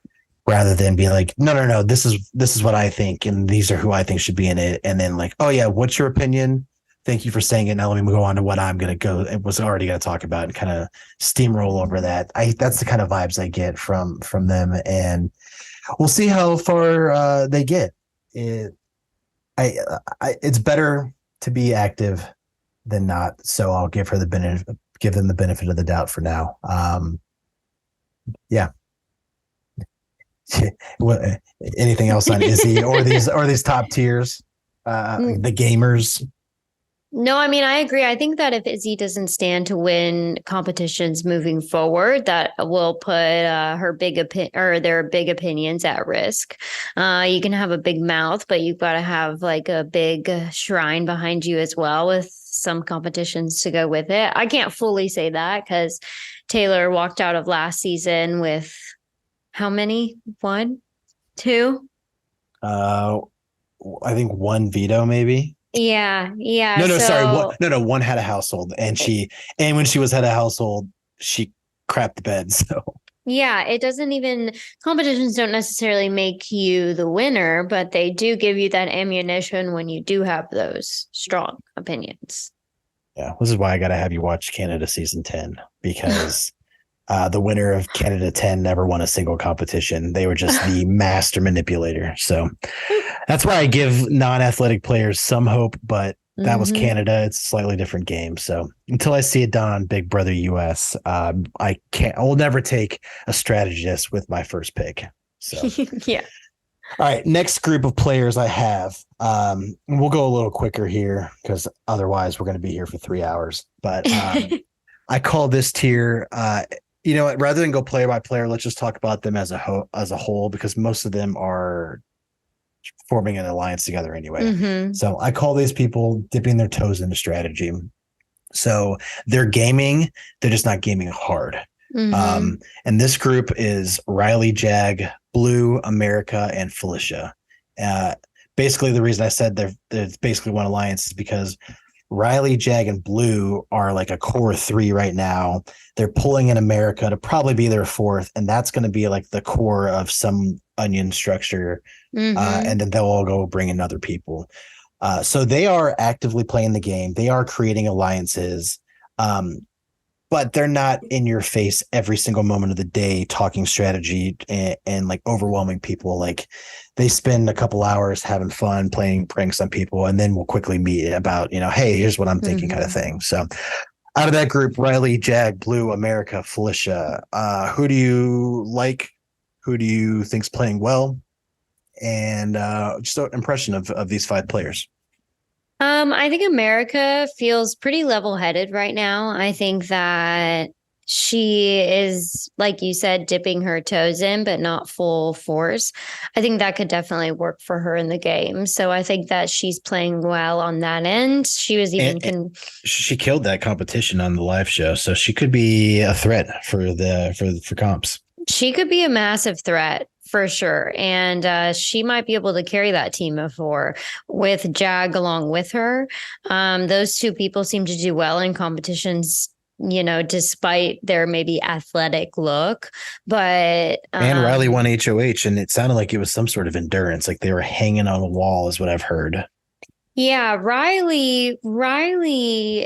rather than be like, no, this is what I think. And these are who I think should be in it. And then like, oh yeah, what's your opinion? Thank you for saying it. Now let me go on to what I'm going to go. It was already going to talk about and kind of steamroll over that. That's the kind of vibes I get from them. And we'll see how far they get. It's better to be active than not. So I'll give them the benefit of the doubt for now. Yeah. Anything else on Izzy or these top tiers? The gamers. No, I mean, I agree. I think that if Izzy doesn't stand to win competitions moving forward, that will put their big opinions at risk. You can have a big mouth, but you've got to have like a big shrine behind you as well with some competitions to go with it. I can't fully say that because Taylor walked out of last season with how many? 1, 2? I think 1 veto maybe. Yeah. No, sorry. One had a household, and when she was head of household, she crapped the bed. So yeah, competitions don't necessarily make you the winner, but they do give you that ammunition when you do have those strong opinions. Yeah, this is why I got to have you watch Canada season 10 because the winner of Canada 10 never won a single competition. They were just the master manipulator. So that's why I give non-athletic players some hope, but that was Canada. It's a slightly different game. So until I see it done on Big Brother US, I will never take a strategist with my first pick. So yeah. All right. Next group of players I have, we'll go a little quicker here because otherwise we're going to be here for 3 hours, but I call this tier, you know what, rather than go player by player, let's just talk about them as a whole, because most of them are forming an alliance together anyway. So I call these people dipping their toes into strategy. So they're gaming, they're just not gaming hard. And this group is Riley, Jag, Blue, America, and Felicia. Basically, the reason I said they're basically one alliance is because Riley, Jag, and Blue are like a core 3 right now. They're pulling in America to probably be their 4th, and that's going to be like the core of some onion structure. And then they'll all go bring in other people. So they are actively playing the game. They are creating alliances, but they're not in your face every single moment of the day talking strategy and like overwhelming people. Like they spend a couple hours having fun playing pranks on people, and then we'll quickly meet about, hey, here's what I'm thinking kind of thing. So out of that group, Riley, Jag, Blue, America, Felicia, who do you like? Who do you think's playing well? And just an impression of these 5 players. I think America feels pretty level-headed right now. I think that she is, like you said, dipping her toes in, but not full force. I think that could definitely work for her in the game. So I think that she's playing well on that end. She was even she killed that competition on the live show, so she could be a threat for comps. She could be a massive threat for sure. And she might be able to carry that team of four with Jag along with her. Those two people seem to do well in competitions, despite their maybe athletic look. But And Riley won HOH, and it sounded like it was some sort of endurance, like they were hanging on a wall, is what I've heard. yeah, Riley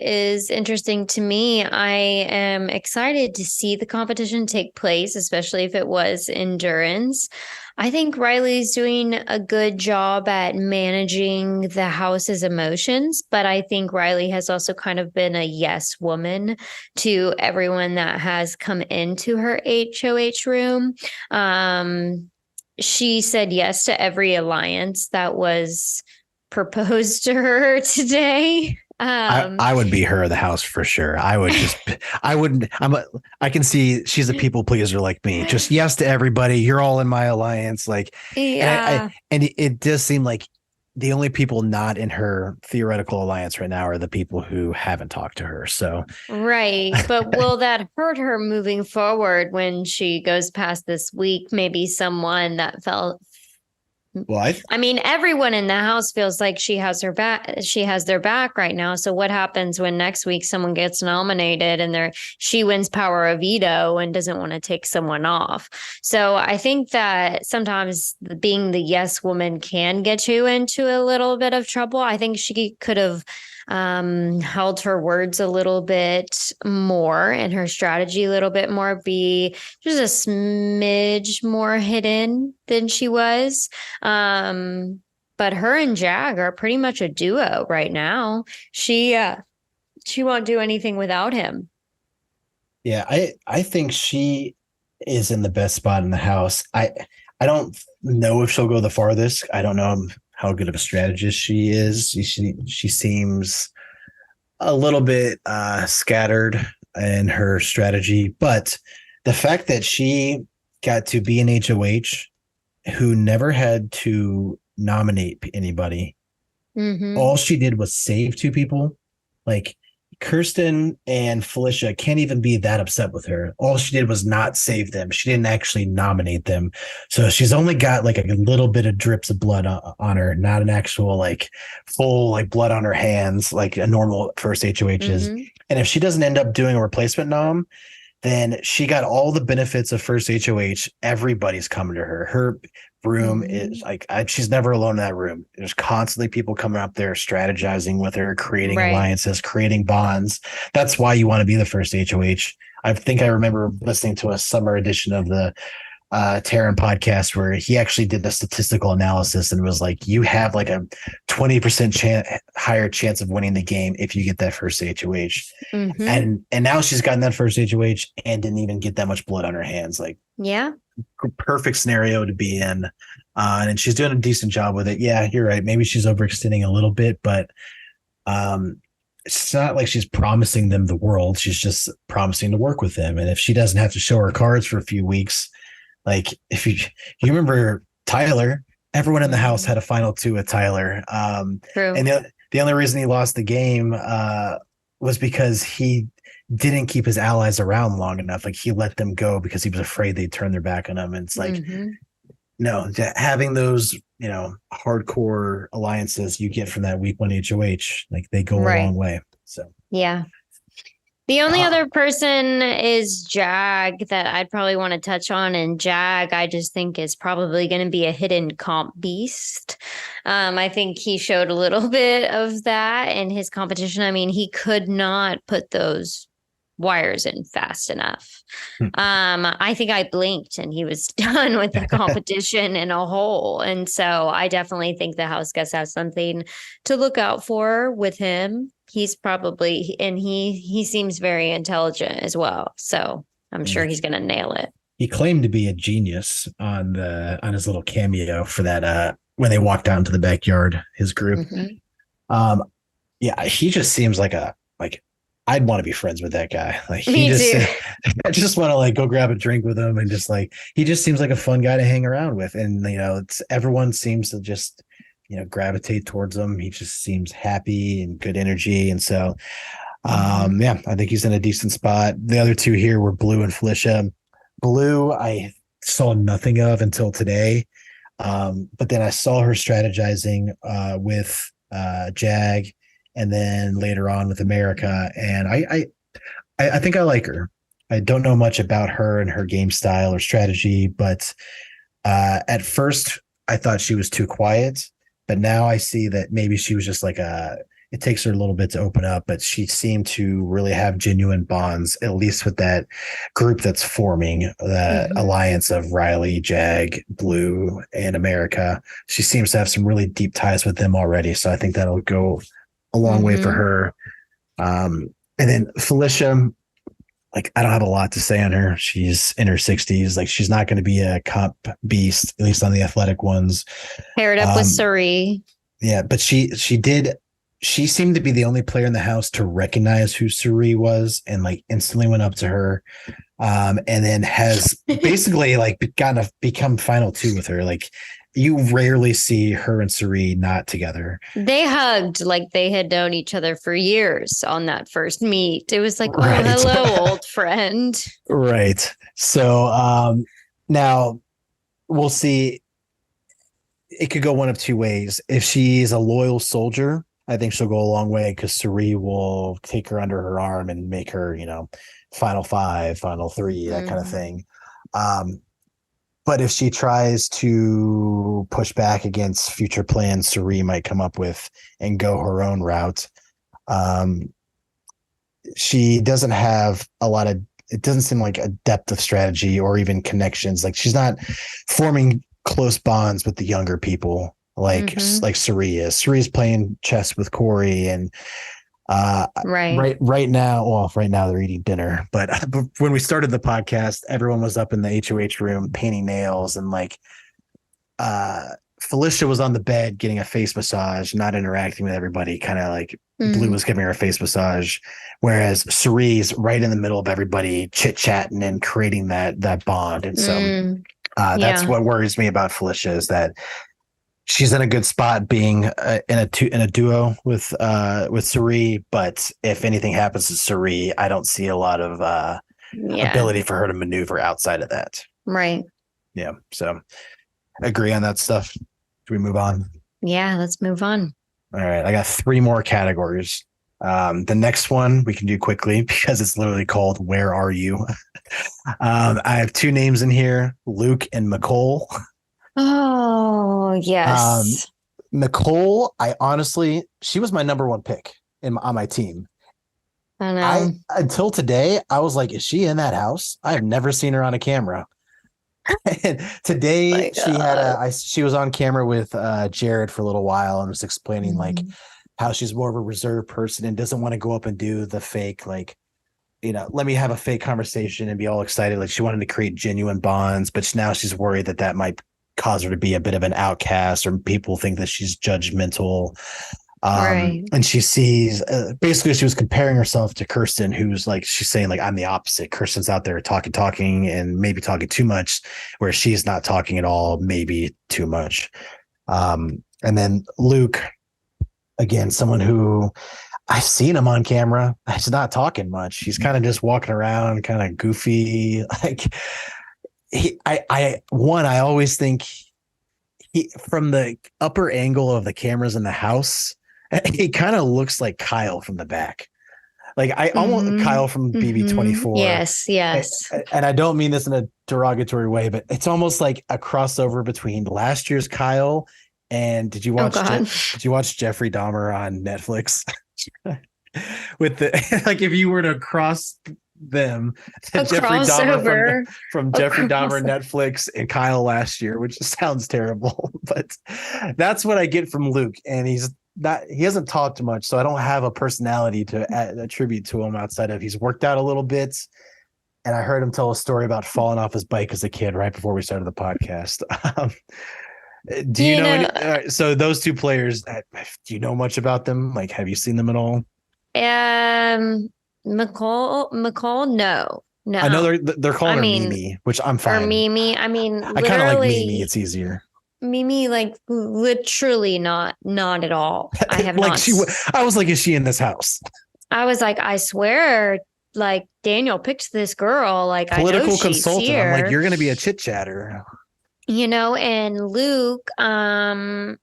is interesting to me. I am excited to see the competition take place, especially if it was endurance. I think Riley's doing a good job at managing the house's emotions, but I think Riley has also kind of been a yes woman to everyone that has come into her HOH room. She said yes to every alliance that was proposed to her today. I would be her of the house for sure. I would just, I wouldn't, I can see she's a people pleaser like me. Just yes to everybody. You're all in my alliance. Like, yeah. and it does seem like the only people not in her theoretical alliance right now are the people who haven't talked to her. So, Right. But will that hurt her moving forward when she goes past this week? Maybe someone that felt well, I mean, everyone in the house feels like she has her back. She has their back right now. So what happens when next week someone gets nominated and she wins power of veto and doesn't want to take someone off? So I think that sometimes being the yes woman can get you into a little bit of trouble. I think she could have held her words a little bit more and her strategy a little bit more, be just a smidge more hidden than she was. But her and Jag are pretty much a duo right now. She won't do anything without him. Yeah, I think she is in the best spot in the house. I don't know if she'll go the farthest. I don't know how good of a strategist she is. She seems a little bit scattered in her strategy, but the fact that she got to be an HOH who never had to nominate anybody, all she did was save two people. Like Kirsten and Felicia can't even be that upset with her. All she did was not save them. She didn't actually nominate them. So she's only got like a little bit of drips of blood on her, not an actual like full like blood on her hands, like a normal first HOHs. And if she doesn't end up doing a replacement nom, then she got all the benefits of first HOH. Everybody's coming to her. Her room is like, she's never alone in that room. There's constantly people coming up there, strategizing with her, creating alliances, creating bonds. That's why you want to be the first HOH. I think I remember listening to a summer edition of the Taryn podcast where he actually did a statistical analysis and was like, you have like a 20% higher chance of winning the game if you get that first HOH. And now she's gotten that first HOH and didn't even get that much blood on her hands. Like, yeah, perfect scenario to be in. And she's doing a decent job with it. Yeah, you're right. Maybe she's overextending a little bit, but it's not like she's promising them the world. She's just promising to work with them. And if she doesn't have to show her cards for a few weeks, like if you remember Tyler, everyone in the house had a final two with Tyler. True. And the only reason he lost the game was because he didn't keep his allies around long enough. Like he let them go because he was afraid they'd turn their back on him. And it's like, no, having those, hardcore alliances you get from that week one HOH, like they go a long way. So, yeah. The only other person is Jag that I'd probably want to touch on. And Jag, I just think is probably going to be a hidden comp beast. I think he showed a little bit of that in his competition. I mean, he could not put those wires in fast enough. I think I blinked and he was done with the competition in a whole. And so I definitely think the house guests have something to look out for with him. He's probably, and he seems very intelligent as well. So I'm sure he's going to nail it. He claimed to be a genius on his little cameo for that when they walked out into the backyard, his group. Yeah, he just seems like I'd want to be friends with that guy. Like Me too. I just want to like go grab a drink with him and just like he just seems like a fun guy to hang around with. And everyone seems to just gravitate towards him. He just seems happy and good energy. And so yeah, I think he's in a decent spot. The other two here were Blue and Felicia. Blue, I saw nothing of until today. But then I saw her strategizing with Jag, and then later on with America, and I think I like her. I don't know much about her and her game style or strategy, but at first I thought she was too quiet, but now I see that maybe she was just like it takes her a little bit to open up, but she seemed to really have genuine bonds, at least with that group that's forming, the alliance of Riley, Jag, Blue, and America. She seems to have some really deep ties with them already. So I think that'll go a long way for her. And then Felicia, like, I don't have a lot to say on her. She's in her 60s. Like, she's not going to be a comp beast, at least on the athletic ones. Paired up with Suri. Yeah, but she seemed to be the only player in the house to recognize who Suri was and like instantly went up to her. And then has basically like become final two with her. Like, you rarely see her and Suri not together. They hugged like they had known each other for years on that first meet. It was like, oh, hello, old friend. Right. So now we'll see. It could go one of two ways. If she's a loyal soldier, I think she'll go a long way because Suri will take her under her arm and make her, final five, final three, that kind of thing. But if she tries to push back against future plans Suri might come up with and go her own route, she doesn't have it doesn't seem like a depth of strategy or even connections. Like, she's not forming close bonds with the younger people like Suri is. Suri is playing chess with Corey, and right now they're eating dinner. But when we started the podcast, everyone was up in the HOH room painting nails, and like Felicia was on the bed getting a face massage, not interacting with everybody, kind of like Blue was giving her a face massage, whereas Suri's right in the middle of everybody chit-chatting and creating that bond. And so that's what worries me about Felicia, is that she's in a good spot being in a duo with Suri, but if anything happens to Suri, I don't see a lot of ability for her to maneuver outside of that. Right. Yeah. So agree on that stuff. Do we move on? Yeah, let's move on. All right. I got 3 more categories. The next one we can do quickly because it's literally called Where Are You? I have 2 names in here, Luke and McCole. Oh, yes. Nicole, she was my number 1 pick on my team. I know. Until today, I was like, is she in that house? I have never seen her on a camera. And today she was on camera with Jared for a little while and was explaining like how she's more of a reserved person and doesn't want to go up and do the fake, like, let me have a fake conversation and be all excited. Like, she wanted to create genuine bonds, but now she's worried that might cause her to be a bit of an outcast, or people think that she's judgmental. And she sees basically she was comparing herself to Kirsten, who's like, she's saying like, I'm the opposite. Kirsten's out there talking and maybe talking too much, where she's not talking at all, maybe too much. And then Luke, again, someone who I've seen him on camera. He's not talking much. He's kind of just walking around, kind of goofy. Like, I always think from the upper angle of the cameras in the house, he kind of looks like Kyle from the back. Like, I almost Kyle from BB24. Yes. And I don't mean this in a derogatory way, but it's almost like a crossover between last year's Kyle and did you watch Jeffrey Dahmer on Netflix? With the like, if you were to cross them, Jeffrey Dahmer from Jeffrey Dahmer Netflix and Kyle last year, which sounds terrible, but that's what I get from Luke. And he hasn't talked much, so I don't have a personality to attribute to him outside of he's worked out a little bit. And I heard him tell a story about falling off his bike as a kid right before we started the podcast. Do you know so those 2 players, do you know much about them? Like, have you seen them at all? McCall, no. I know they're calling her Mimi, which I'm fine. Or Mimi. I mean, I kind of like Mimi. It's easier. Mimi, like, literally not at all. I have like not. I was like, is she in this house? I was like, I swear like Daniel picked this girl. Like, I know Political she's consultant. I'm like, here, you're going to be a chit chatter. and Luke, I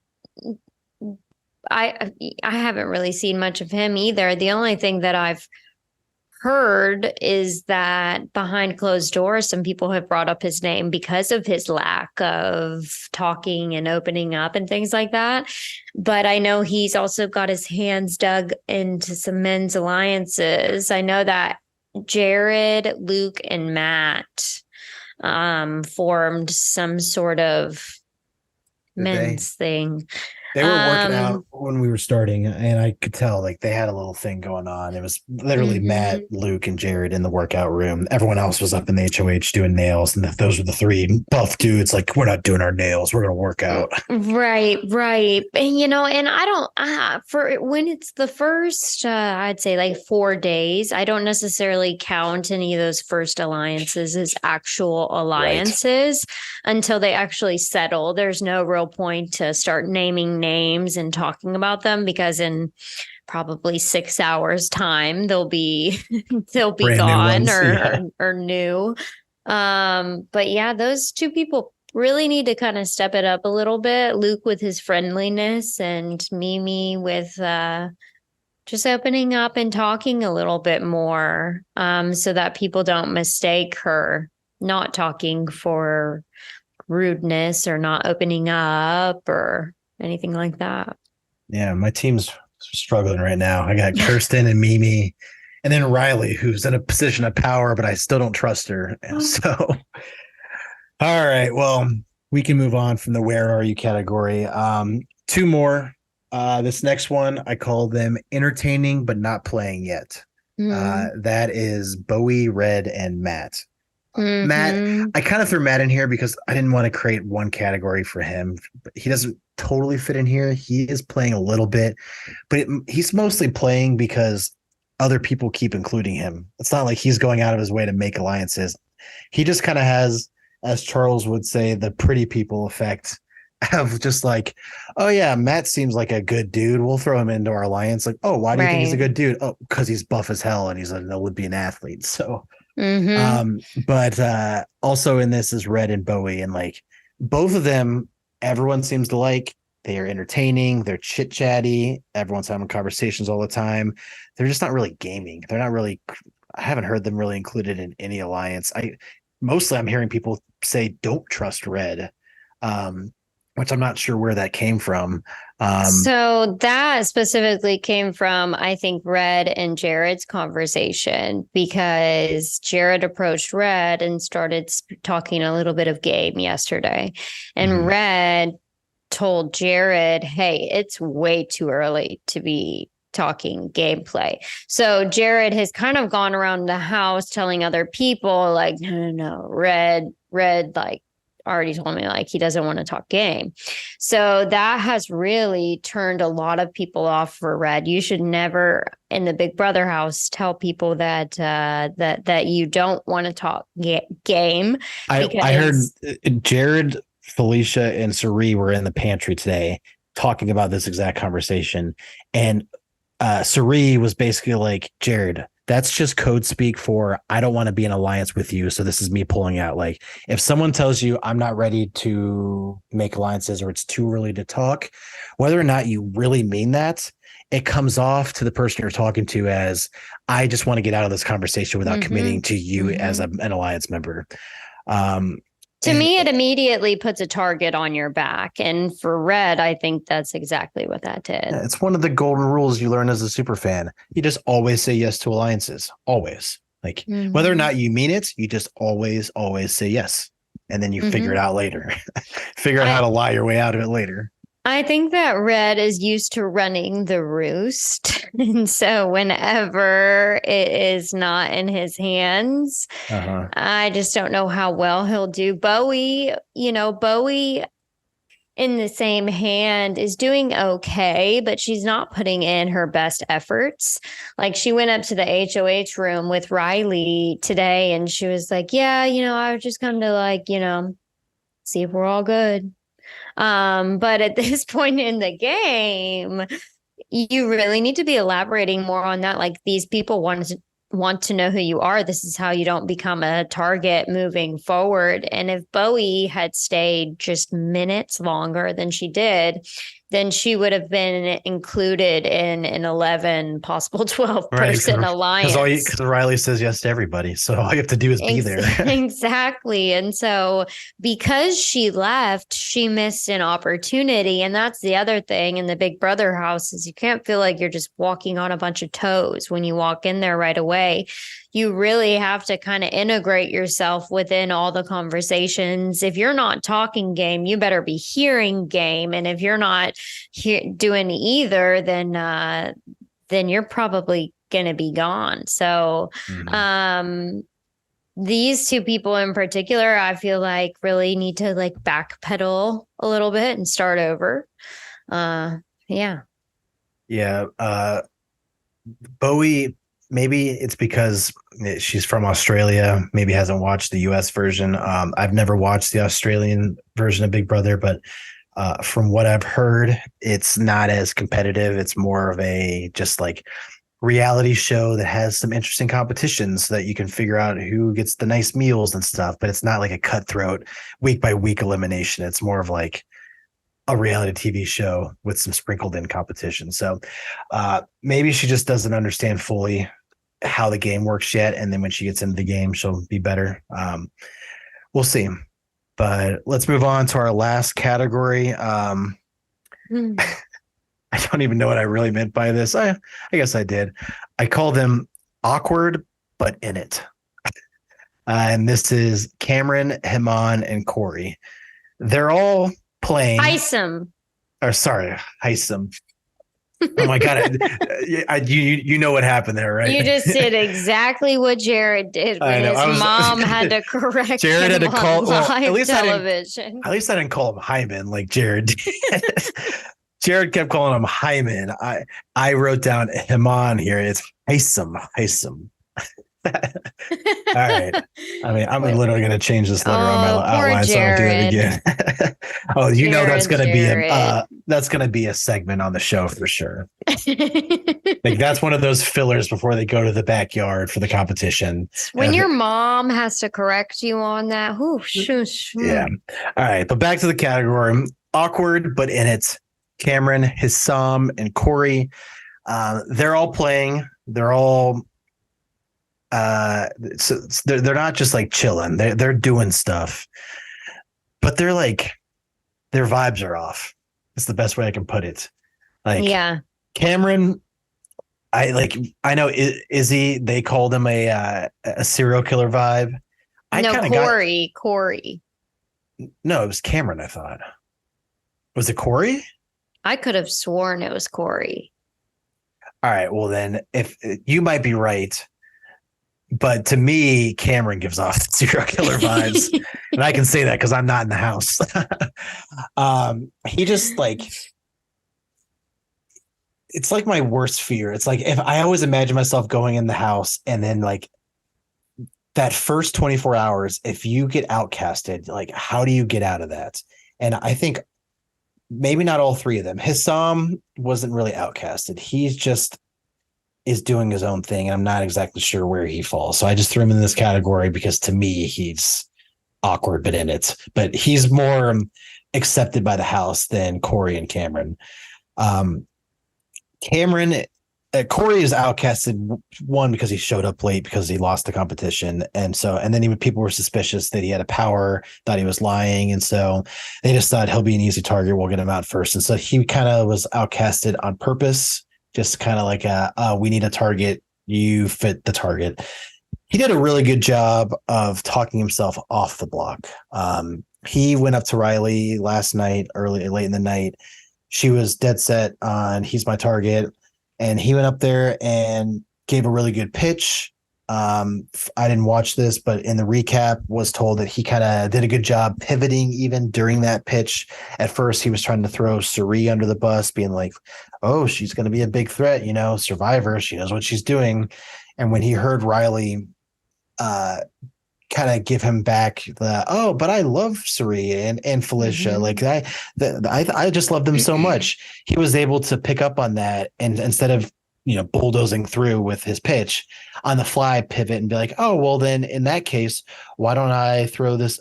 haven't really seen much of him either. The only thing that I've heard is that behind closed doors, some people have brought up his name because of his lack of talking and opening up and things like that. But I know he's also got his hands dug into some men's alliances. I know that Jared, Luke, and Matt formed some sort of Did they? men's thing. They were working out when we were starting, and I could tell like they had a little thing going on. It was literally Matt, Luke, and Jared in the workout room. Everyone else was up in the HOH doing nails, and those were the three buff dudes. Like, we're not doing our nails; we're gonna work out. Right, right. And I don't, for when it's the first, I'd say like 4 days, I don't necessarily count any of those first alliances as actual alliances until they actually settle. There's no real point to start naming names and talking about them, because in probably 6 hours time they'll be Brand gone, new ones, or new. But yeah, those two people really need to kind of step it up a little bit. Luke with his friendliness, and Mimi with just opening up and talking a little bit more, so that people don't mistake her not talking for rudeness or not opening up or anything like that. Yeah, my team's struggling right now. I got Kirsten and Mimi, and then Riley, who's in a position of power, but I still don't trust her. So, all right, well, we can move on from the "where are you" category. Two more. This next one, I call them entertaining but not playing yet. That is Bowie, Red, and Matt. Matt, I kind of threw Matt in here because I didn't want to create one category for him. But he doesn't totally fit in here. He is playing a little bit, but he's mostly playing because other people keep including him. It's not like he's going out of his way to make alliances. He just kind of has, as Charles would say, the pretty people effect of just like, oh yeah, Matt seems like a good dude. We'll throw him into our alliance. Like, oh, why do you think he's a good dude? Oh, because he's buff as hell and he's an Olympian athlete. So but also in this is Red and Bowie, and like both of them, everyone seems to like. They are entertaining, they're chit chatty, everyone's having conversations all the time. They're just not really gaming. They're not really, I haven't heard them really included in any alliance. I'm hearing people say don't trust Red, which I'm not sure where that came from. So that specifically came from, I think, Red and Jared's conversation, because Jared approached Red and started talking a little bit of game yesterday. And Red told Jared, hey, it's way too early to be talking gameplay. So Jared has kind of gone around the house telling other people like, no, Red, like, already told me like he doesn't want to talk game. So that has really turned a lot of people off for Red. You should never in the Big Brother house tell people that that you don't want to talk game. I heard Jared, Felicia, and Sari were in the pantry today talking about this exact conversation, and Sari was basically like, Jared, that's just code speak for I don't want to be in alliance with you. So this is me pulling out. Like, if someone tells you I'm not ready to make alliances or it's too early to talk, whether or not you really mean that, it comes off to the person you're talking to as I just want to get out of this conversation without committing to you as an alliance member. To me, it immediately puts a target on your back. And for Red, I think that's exactly what that did. It's one of the golden rules you learn as a super fan. You just always say yes to alliances. Always. Like, whether or not you mean it, you just always say yes. And then you figure it out later. Figure out how to lie your way out of it later. I think that Red is used to running the roost. And so whenever it is not in his hands, I just don't know how well he'll do. Bowie in the same hand is doing okay, but she's not putting in her best efforts. Like, she went up to the HOH room with Riley today and she was like, yeah, I would just come to like, see if we're all good. But at this point in the game, you really need to be elaborating more on that. Like, these people want to know who you are. This is how you don't become a target moving forward. And if Bowie had stayed just minutes longer than she did, then she would have been included in an 11, possible 12 person alliance. Because Riley says yes to everybody. So all you have to do is be there. Exactly. And so because she left, she missed an opportunity. And that's the other thing in the Big Brother house is you can't feel like you're just walking on a bunch of toes when you walk in there right away. You really have to kind of integrate yourself within all the conversations. If you're not talking game, you better be hearing game. And if you're not doing either, then you're probably going to be gone. So, these two people in particular, I feel like really need to like backpedal a little bit and start over. Yeah. Bowie, maybe it's because she's from Australia, maybe hasn't watched the US version. I've never watched the Australian version of Big Brother, but from what I've heard, it's not as competitive. It's more of a just like reality show that has some interesting competitions so that you can figure out who gets the nice meals and stuff, but it's not like a cutthroat week by week elimination. It's more of like a reality TV show with some sprinkled in competition. So maybe she just doesn't understand fully how the game works yet. And then when she gets into the game, she'll be better. We'll see. But let's move on to our last category. I don't even know what I really meant by this. I guess I did. I call them awkward, but in it. And this is Cameron, Heman, and Corey. They're all playing. Heisem. Oh my God. You know what happened there, right? You just did exactly what Jared did when his mom had to correct Jared him had to call at least television. At least I didn't call him Hyman like Jared did. Jared kept calling him Hyman. I wrote down Heman here. It's Heisem. All right. I mean, I'm literally going to change this letter on my outline so I don't do it again. That's going to be a segment on the show for sure. Like that's one of those fillers before they go to the backyard for the competition. When your mom has to correct you on that. Yeah. All right. But back to the category. Awkward, but in it. Cameron, Hissam, and Corey. They're all playing. They're all so they're not just like chilling. They're doing stuff, but they're like their vibes are off. That's the best way I can put it. Like, yeah, Cameron. I know Izzy. They called him a serial killer vibe. Corey. No, it was Cameron. I thought. Was it Corey? I could have sworn it was Corey. All right. Well, then, if you might be right. But to me, Cameron gives off serial killer vibes. And I can say that because I'm not in the house. He just like, it's like my worst fear. It's like if I always imagine myself going in the house and then like that first 24 hours, if you get outcasted, like how do you get out of that? And I think maybe not all three of them. Hissam wasn't really outcasted. He's just is doing his own thing. And I'm not exactly sure where he falls. So I just threw him in this category because to me, he's awkward, but in it. But he's more accepted by the house than Corey and Cameron. Corey is outcasted, one, because he showed up late because he lost the competition. And then people were suspicious that he had a power, thought he was lying. And so they just thought he'll be an easy target. We'll get him out first. And so he kind of was outcasted on purpose, just kind of like, we need a target. You fit the target. He did a really good job of talking himself off the block. He went up to Riley last night, late in the night. She was dead set on he's my target. And he went up there and gave a really good pitch. I didn't watch this, but in the recap was told that he kind of did a good job pivoting even during that pitch. At first, he was trying to throw Suri under the bus, being like, oh, she's going to be a big threat, Survivor. She knows what she's doing. And when he heard Riley kind of give him back but I love Suri and Felicia. Mm-hmm. Like I just love them so much. He was able to pick up on that. And instead of, bulldozing through with his pitch, on the fly pivot and be like, oh, well, then in that case, why don't I throw this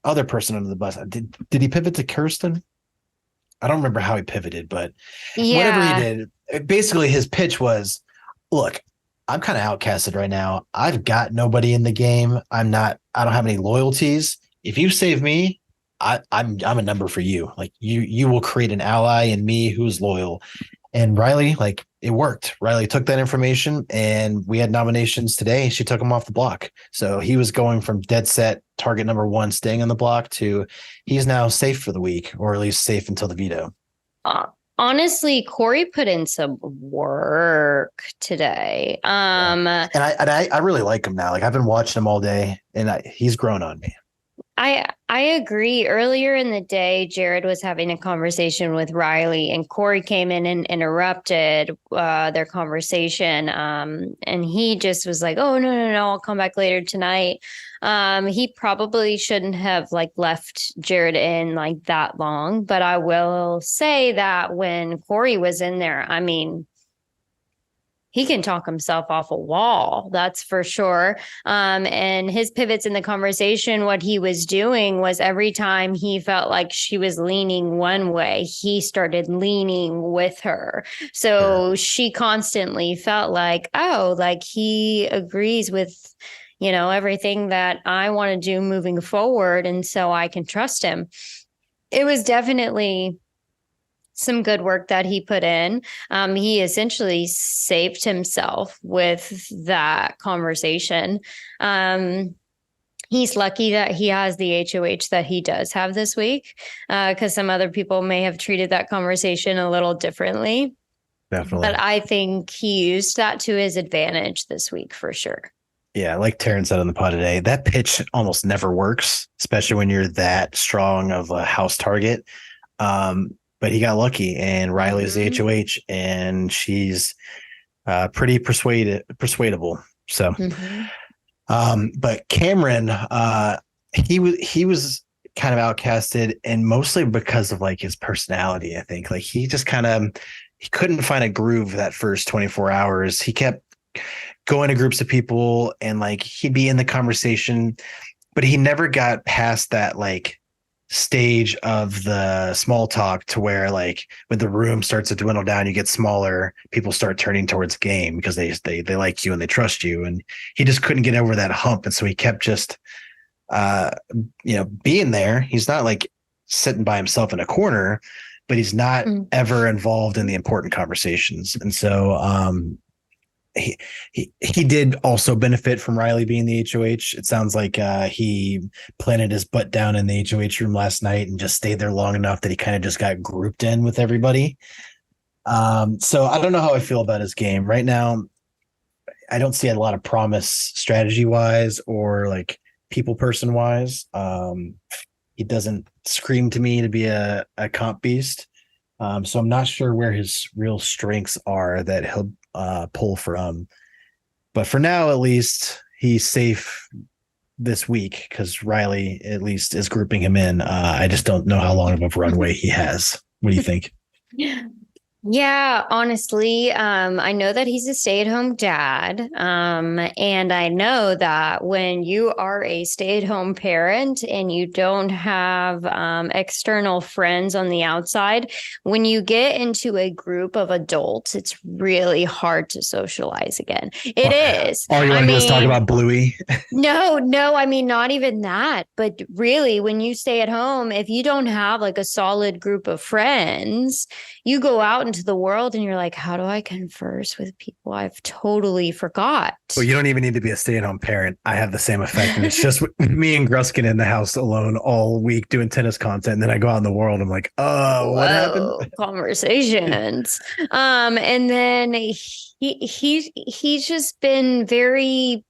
other person under the bus? Did he pivot to Kirsten? I don't remember how he pivoted, but whatever he Yeah. did, basically his pitch was, look, I'm kind of outcasted right now. I've got nobody in the game. I don't have any loyalties. If you save me, I'm a number for you. Like you will create an ally in me who's loyal. And Riley, like it worked. Riley took that information and we had nominations today. She took him off the block. So he was going from dead set target number one, staying on the block to he's now safe for the week, or at least safe until the veto. Honestly, Corey put in some work today. And I really like him now. Like I've been watching him all day and he's grown on me. I agree. Earlier in the day, Jared was having a conversation with Riley, and Corey came in and interrupted their conversation. And he just was like, "Oh no, I'll come back later tonight." He probably shouldn't have like left Jared in like that long, but I will say that when Corey was in there, I mean, he can talk himself off a wall, that's for sure. And his pivots in the conversation, what he was doing was every time he felt like she was leaning one way, he started leaning with her. So she constantly felt like, oh, like he agrees with, everything that I want to do moving forward. And so I can trust him. It was definitely some good work that he put in. He essentially saved himself with that conversation. He's lucky that he has the HOH that he does have this week, because some other people may have treated that conversation a little differently. Definitely. But I think he used that to his advantage this week for sure. Yeah, like Taryn said on the pod today, that pitch almost never works, especially when you're that strong of a house target. But he got lucky, and Riley's the HOH, and she's pretty persuadable. So, but Cameron, he was kind of outcasted, and mostly because of like his personality. I think like he just he couldn't find a groove that first 24 hours. He kept going to groups of people, and like he'd be in the conversation, but he never got past that like stage of the small talk to where like when the room starts to dwindle down, you get smaller, people start turning towards game because they like you and they trust you, and he just couldn't get over that hump. And so he kept just being there. He's not like sitting by himself in a corner, but he's not ever involved in the important conversations. And so he did also benefit from Riley being the HOH. It sounds like he planted his butt down in the HOH room last night and just stayed there long enough that he kind of just got grouped in with everybody. So I don't know how I feel about his game right now. I don't see a lot of promise strategy wise or like people person wise. He doesn't scream to me to be a comp beast. So I'm not sure where his real strengths are that he'll pull from, but for now at least he's safe this week because Riley at least is grouping him in. I just don't know how long of a runway he has. What do you think? Yeah, honestly, I know that he's a stay-at-home dad. And I know that when you are a stay-at-home parent and you don't have external friends on the outside, when you get into a group of adults, it's really hard to socialize again. It is. Oh, you want to talk about Bluey? No, I mean, not even that. But really, when you stay at home, if you don't have like a solid group of friends, you go out into the world and you're like, how do I converse with people I've totally forgot? Well, you don't even need to be a stay-at-home parent. I have the same effect. And it's just me and Gruskin in the house alone all week doing tennis content. And then I go out in the world. I'm like, oh, what happened? Conversations. And then he's just been very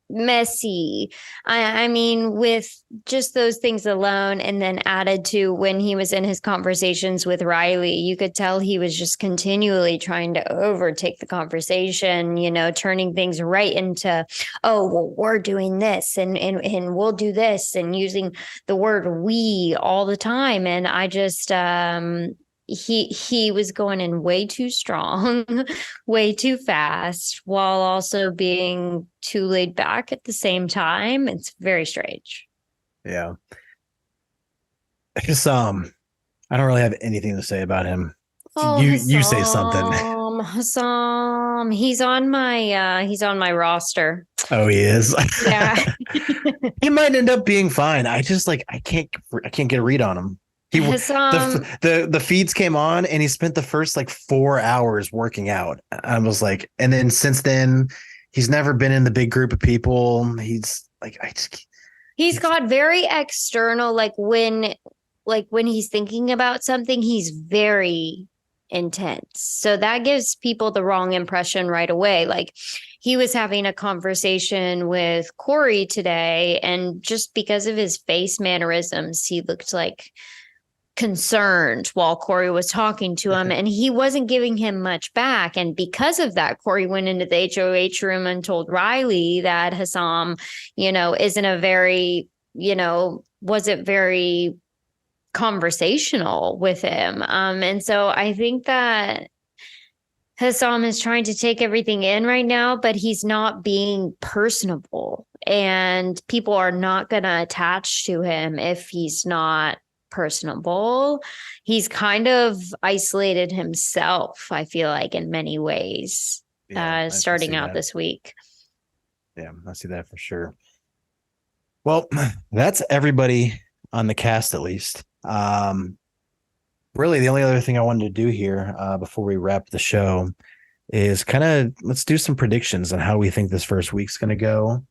messy. I mean, with just those things alone, and then added to when he was in his conversations with Riley, you could tell he was just continually trying to overtake the conversation, turning things right into, oh, well, we're doing this and we'll do this, and using the word we all the time. And I just he was going in way too strong, way too fast, while also being too laid back at the same time. It's very strange. Yeah. Just I don't really have anything to say about him. Oh, You say something. Hassam. He's on my roster. Oh, he is. Yeah. He might end up being fine. I just I can't get a read on him. Hassam, The feeds came on and he spent the first 4 hours working out. I was like, and then since then he's never been in the big group of people. He's he's got very external, when he's thinking about something, he's very intense. So that gives people the wrong impression right away. Like, he was having a conversation with Corey today, and just because of his face mannerisms, he looked concerned while Corey was talking to him, and he wasn't giving him much back. And because of that, Corey went into the HOH room and told Riley that Hassam, isn't a very, wasn't very conversational with him. And so I think that Hassam is trying to take everything in right now, but he's not being personable, and people are not going to attach to him if he's not personable. He's kind of isolated himself, I feel like, in many ways, starting out this week. Yeah, I see that for sure. Well, that's everybody on the cast, at least. Really, the only other thing I wanted to do here before we wrap the show is let's do some predictions on how we think this first week's going to go.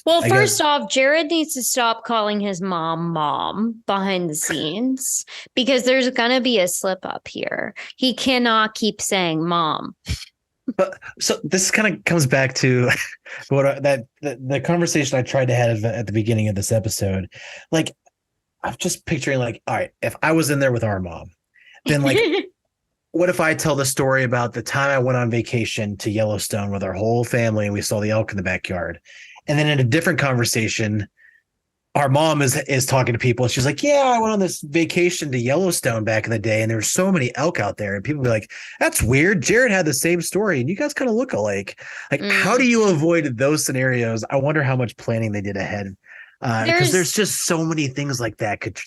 Well, first off, Jared needs to stop calling his mom behind the scenes, because there's going to be a slip up here. He cannot keep saying mom. But so this kind of comes back to the conversation I tried to have at the beginning of this episode. I'm just picturing all right, if I was in there with our mom, then what if I tell the story about the time I went on vacation to Yellowstone with our whole family and we saw the elk in the backyard? And then in a different conversation, our mom is talking to people. She's like, yeah, I went on this vacation to Yellowstone back in the day, and there were so many elk out there. And people be like, that's weird. Jared had the same story, and you guys kind of look alike. How do you avoid those scenarios? I wonder how much planning they did ahead. Because there's just so many things like that could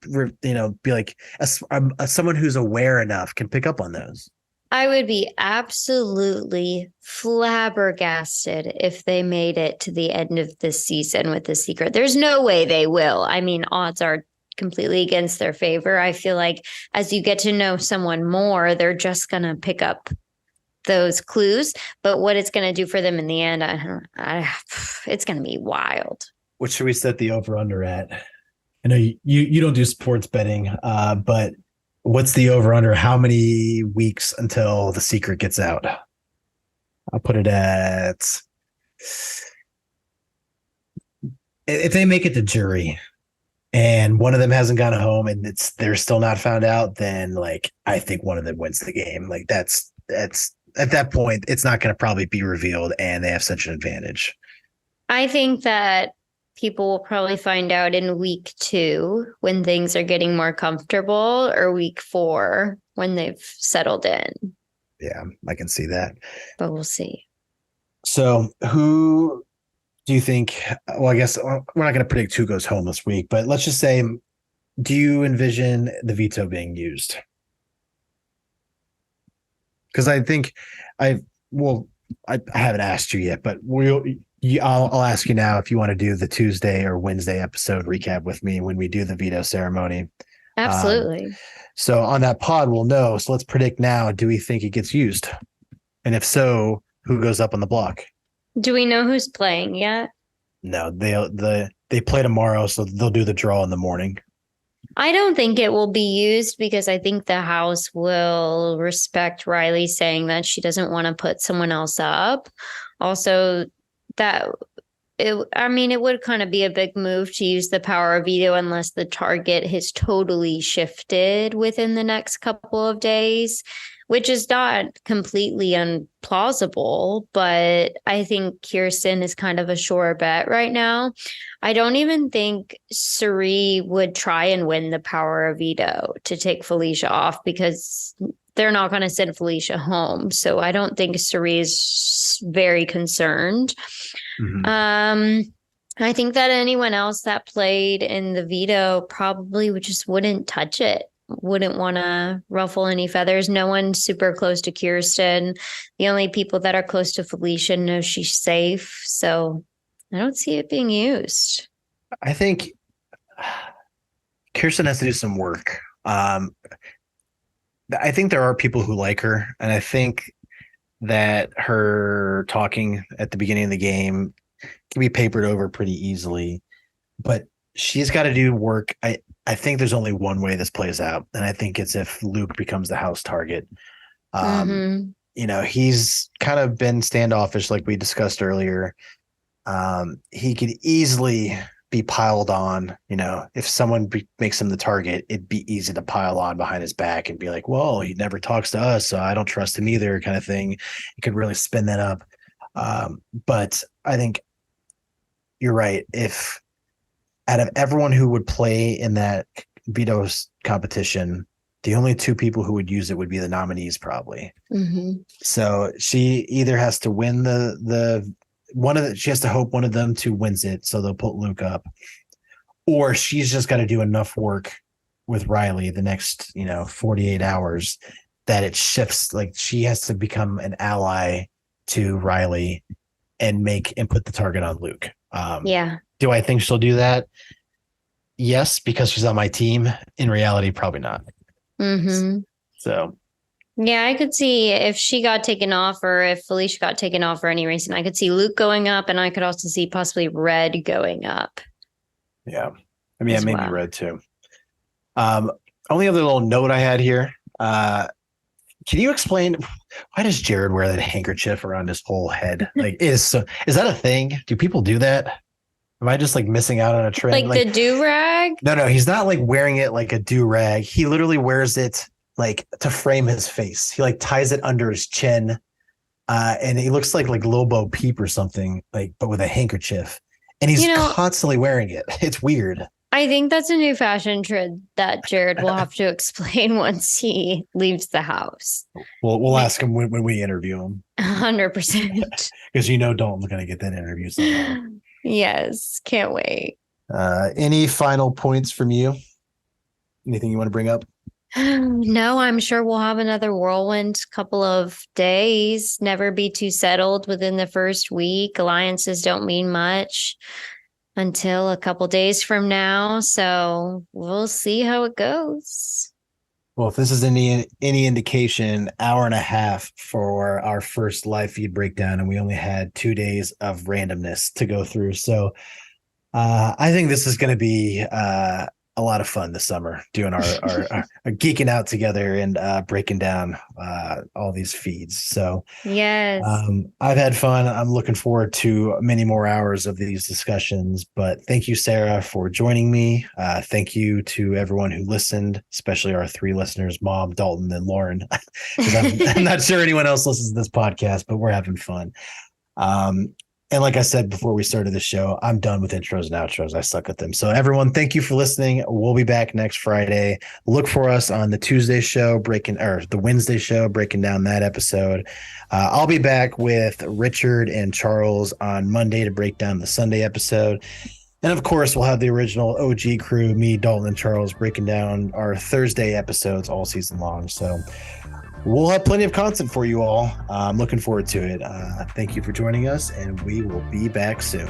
be like someone who's aware enough can pick up on those. I would be absolutely flabbergasted if they made it to the end of this season with the secret. There's no way they will. I mean, odds are completely against their favor. I feel like as you get to know someone more, they're just going to pick up those clues. But what it's going to do for them in the end, it's going to be wild. What should we set the over-under at? I know you don't do sports betting, but what's the over-under? How many weeks until the secret gets out? I'll put it at, if they make it to jury and one of them hasn't gone home and they're still not found out, then I think one of them wins the game. That's at that point, it's not going to probably be revealed, and they have such an advantage. I think that people will probably find out in week 2 when things are getting more comfortable, or week 4 when they've settled in. Yeah, I can see that. But we'll see. So who do you think, well, I guess we're not going to predict who goes home this week, but let's just say, do you envision the veto being used? Because I think I haven't asked you yet, but I'll ask you now if you want to do the Tuesday or Wednesday episode recap with me when we do the veto ceremony. Absolutely. So on that pod, we'll know. So let's predict now. Do we think it gets used? And if so, who goes up on the block? Do we know who's playing yet? No, they play tomorrow, so they'll do the draw in the morning. I don't think it will be used, because I think the House will respect Riley saying that she doesn't want to put someone else up. Also, it would kind of be a big move to use the power of veto unless the target has totally shifted within the next couple of days. which is not completely implausible, but I think Kirsten is kind of a sure bet right now. I don't even think Suri would try and win the power of veto to take Felicia off because they're not going to send Felicia home. So I don't think Suri is very concerned. Mm-hmm. I think that anyone else that played in the veto probably wouldn't touch it, wouldn't want to ruffle any feathers. No one's super close to Kirsten. The only people that are close to Felicia know she's safe. So I don't see it being used. I think Kirsten has to do some work. I think there are people who like her, and I think that her talking at the beginning of the game can be papered over pretty easily, but she's got to do work. I think there's only one way this plays out, and I think it's if Luke becomes the house target. He's kind of been standoffish, like we discussed earlier. He could easily be piled on. If someone makes him the target, it'd be easy to pile on behind his back and be like, well, he never talks to us, so I don't trust him either, kind of thing. It could really spin that up. But I think you're right. If out of everyone who would play in that veto competition, the only two people who would use it would be the nominees, probably. Mm-hmm. So she either has to win she has to hope one of them two wins it, so they'll put Luke up, or she's just got to do enough work with Riley the next 48 hours that it shifts. Like, she has to become an ally to Riley and put the target on Luke. Do I think she'll do that? Yes, because she's on my team. In reality, probably not. Mm-hmm. So yeah, I could see if she got taken off, or if Felicia got taken off for any reason, I could see Luke going up, and I could also see possibly Red going up. Yeah. I mean, it made me Red too. Only other little note I had here. Can you explain, why does Jared wear that handkerchief around his whole head? Like, is that a thing? Do people do that? Am I just like missing out on a trend? Like the do-rag? No, he's not like wearing it like a do-rag. He literally wears it like to frame his face. He like ties it under his chin. And he looks like Lil Bo Peep or something, but with a handkerchief. And he's constantly wearing it. It's weird. I think that's a new fashion trend that Jared will have to explain once he leaves the house. We'll ask him when we interview him. 100%. Because Dalton's going to get that interview somehow. Yes, can't wait. Any final points from you? Anything you want to bring up? No, I'm sure we'll have another whirlwind couple of days. Never be too settled within the first week. Alliances don't mean much until a couple days from now. So we'll see how it goes. Well, if this is any indication, hour and a half for our first live feed breakdown, and we only had 2 days of randomness to go through. So I think this is going to be a lot of fun this summer, doing our geeking out together and breaking down all these feeds. So yes, I've had fun. I'm looking forward to many more hours of these discussions. But thank you, Sarah, for joining me. Thank you to everyone who listened, especially our 3 listeners, Mom, Dalton, and Lauren. I'm not sure anyone else listens to this podcast, but we're having fun. And like I said before we started the show, I'm done with intros and outros. I suck at them. So everyone, thank you for listening. We'll be back next Friday. Look for us on the Tuesday show, the Wednesday show, breaking down that episode. I'll be back with Richard and Charles on Monday to break down the Sunday episode. And of course, we'll have the original OG crew, me, Dalton, and Charles, breaking down our Thursday episodes all season long. So we'll have plenty of content for you all. I'm looking forward to it. Thank you for joining us, and we will be back soon.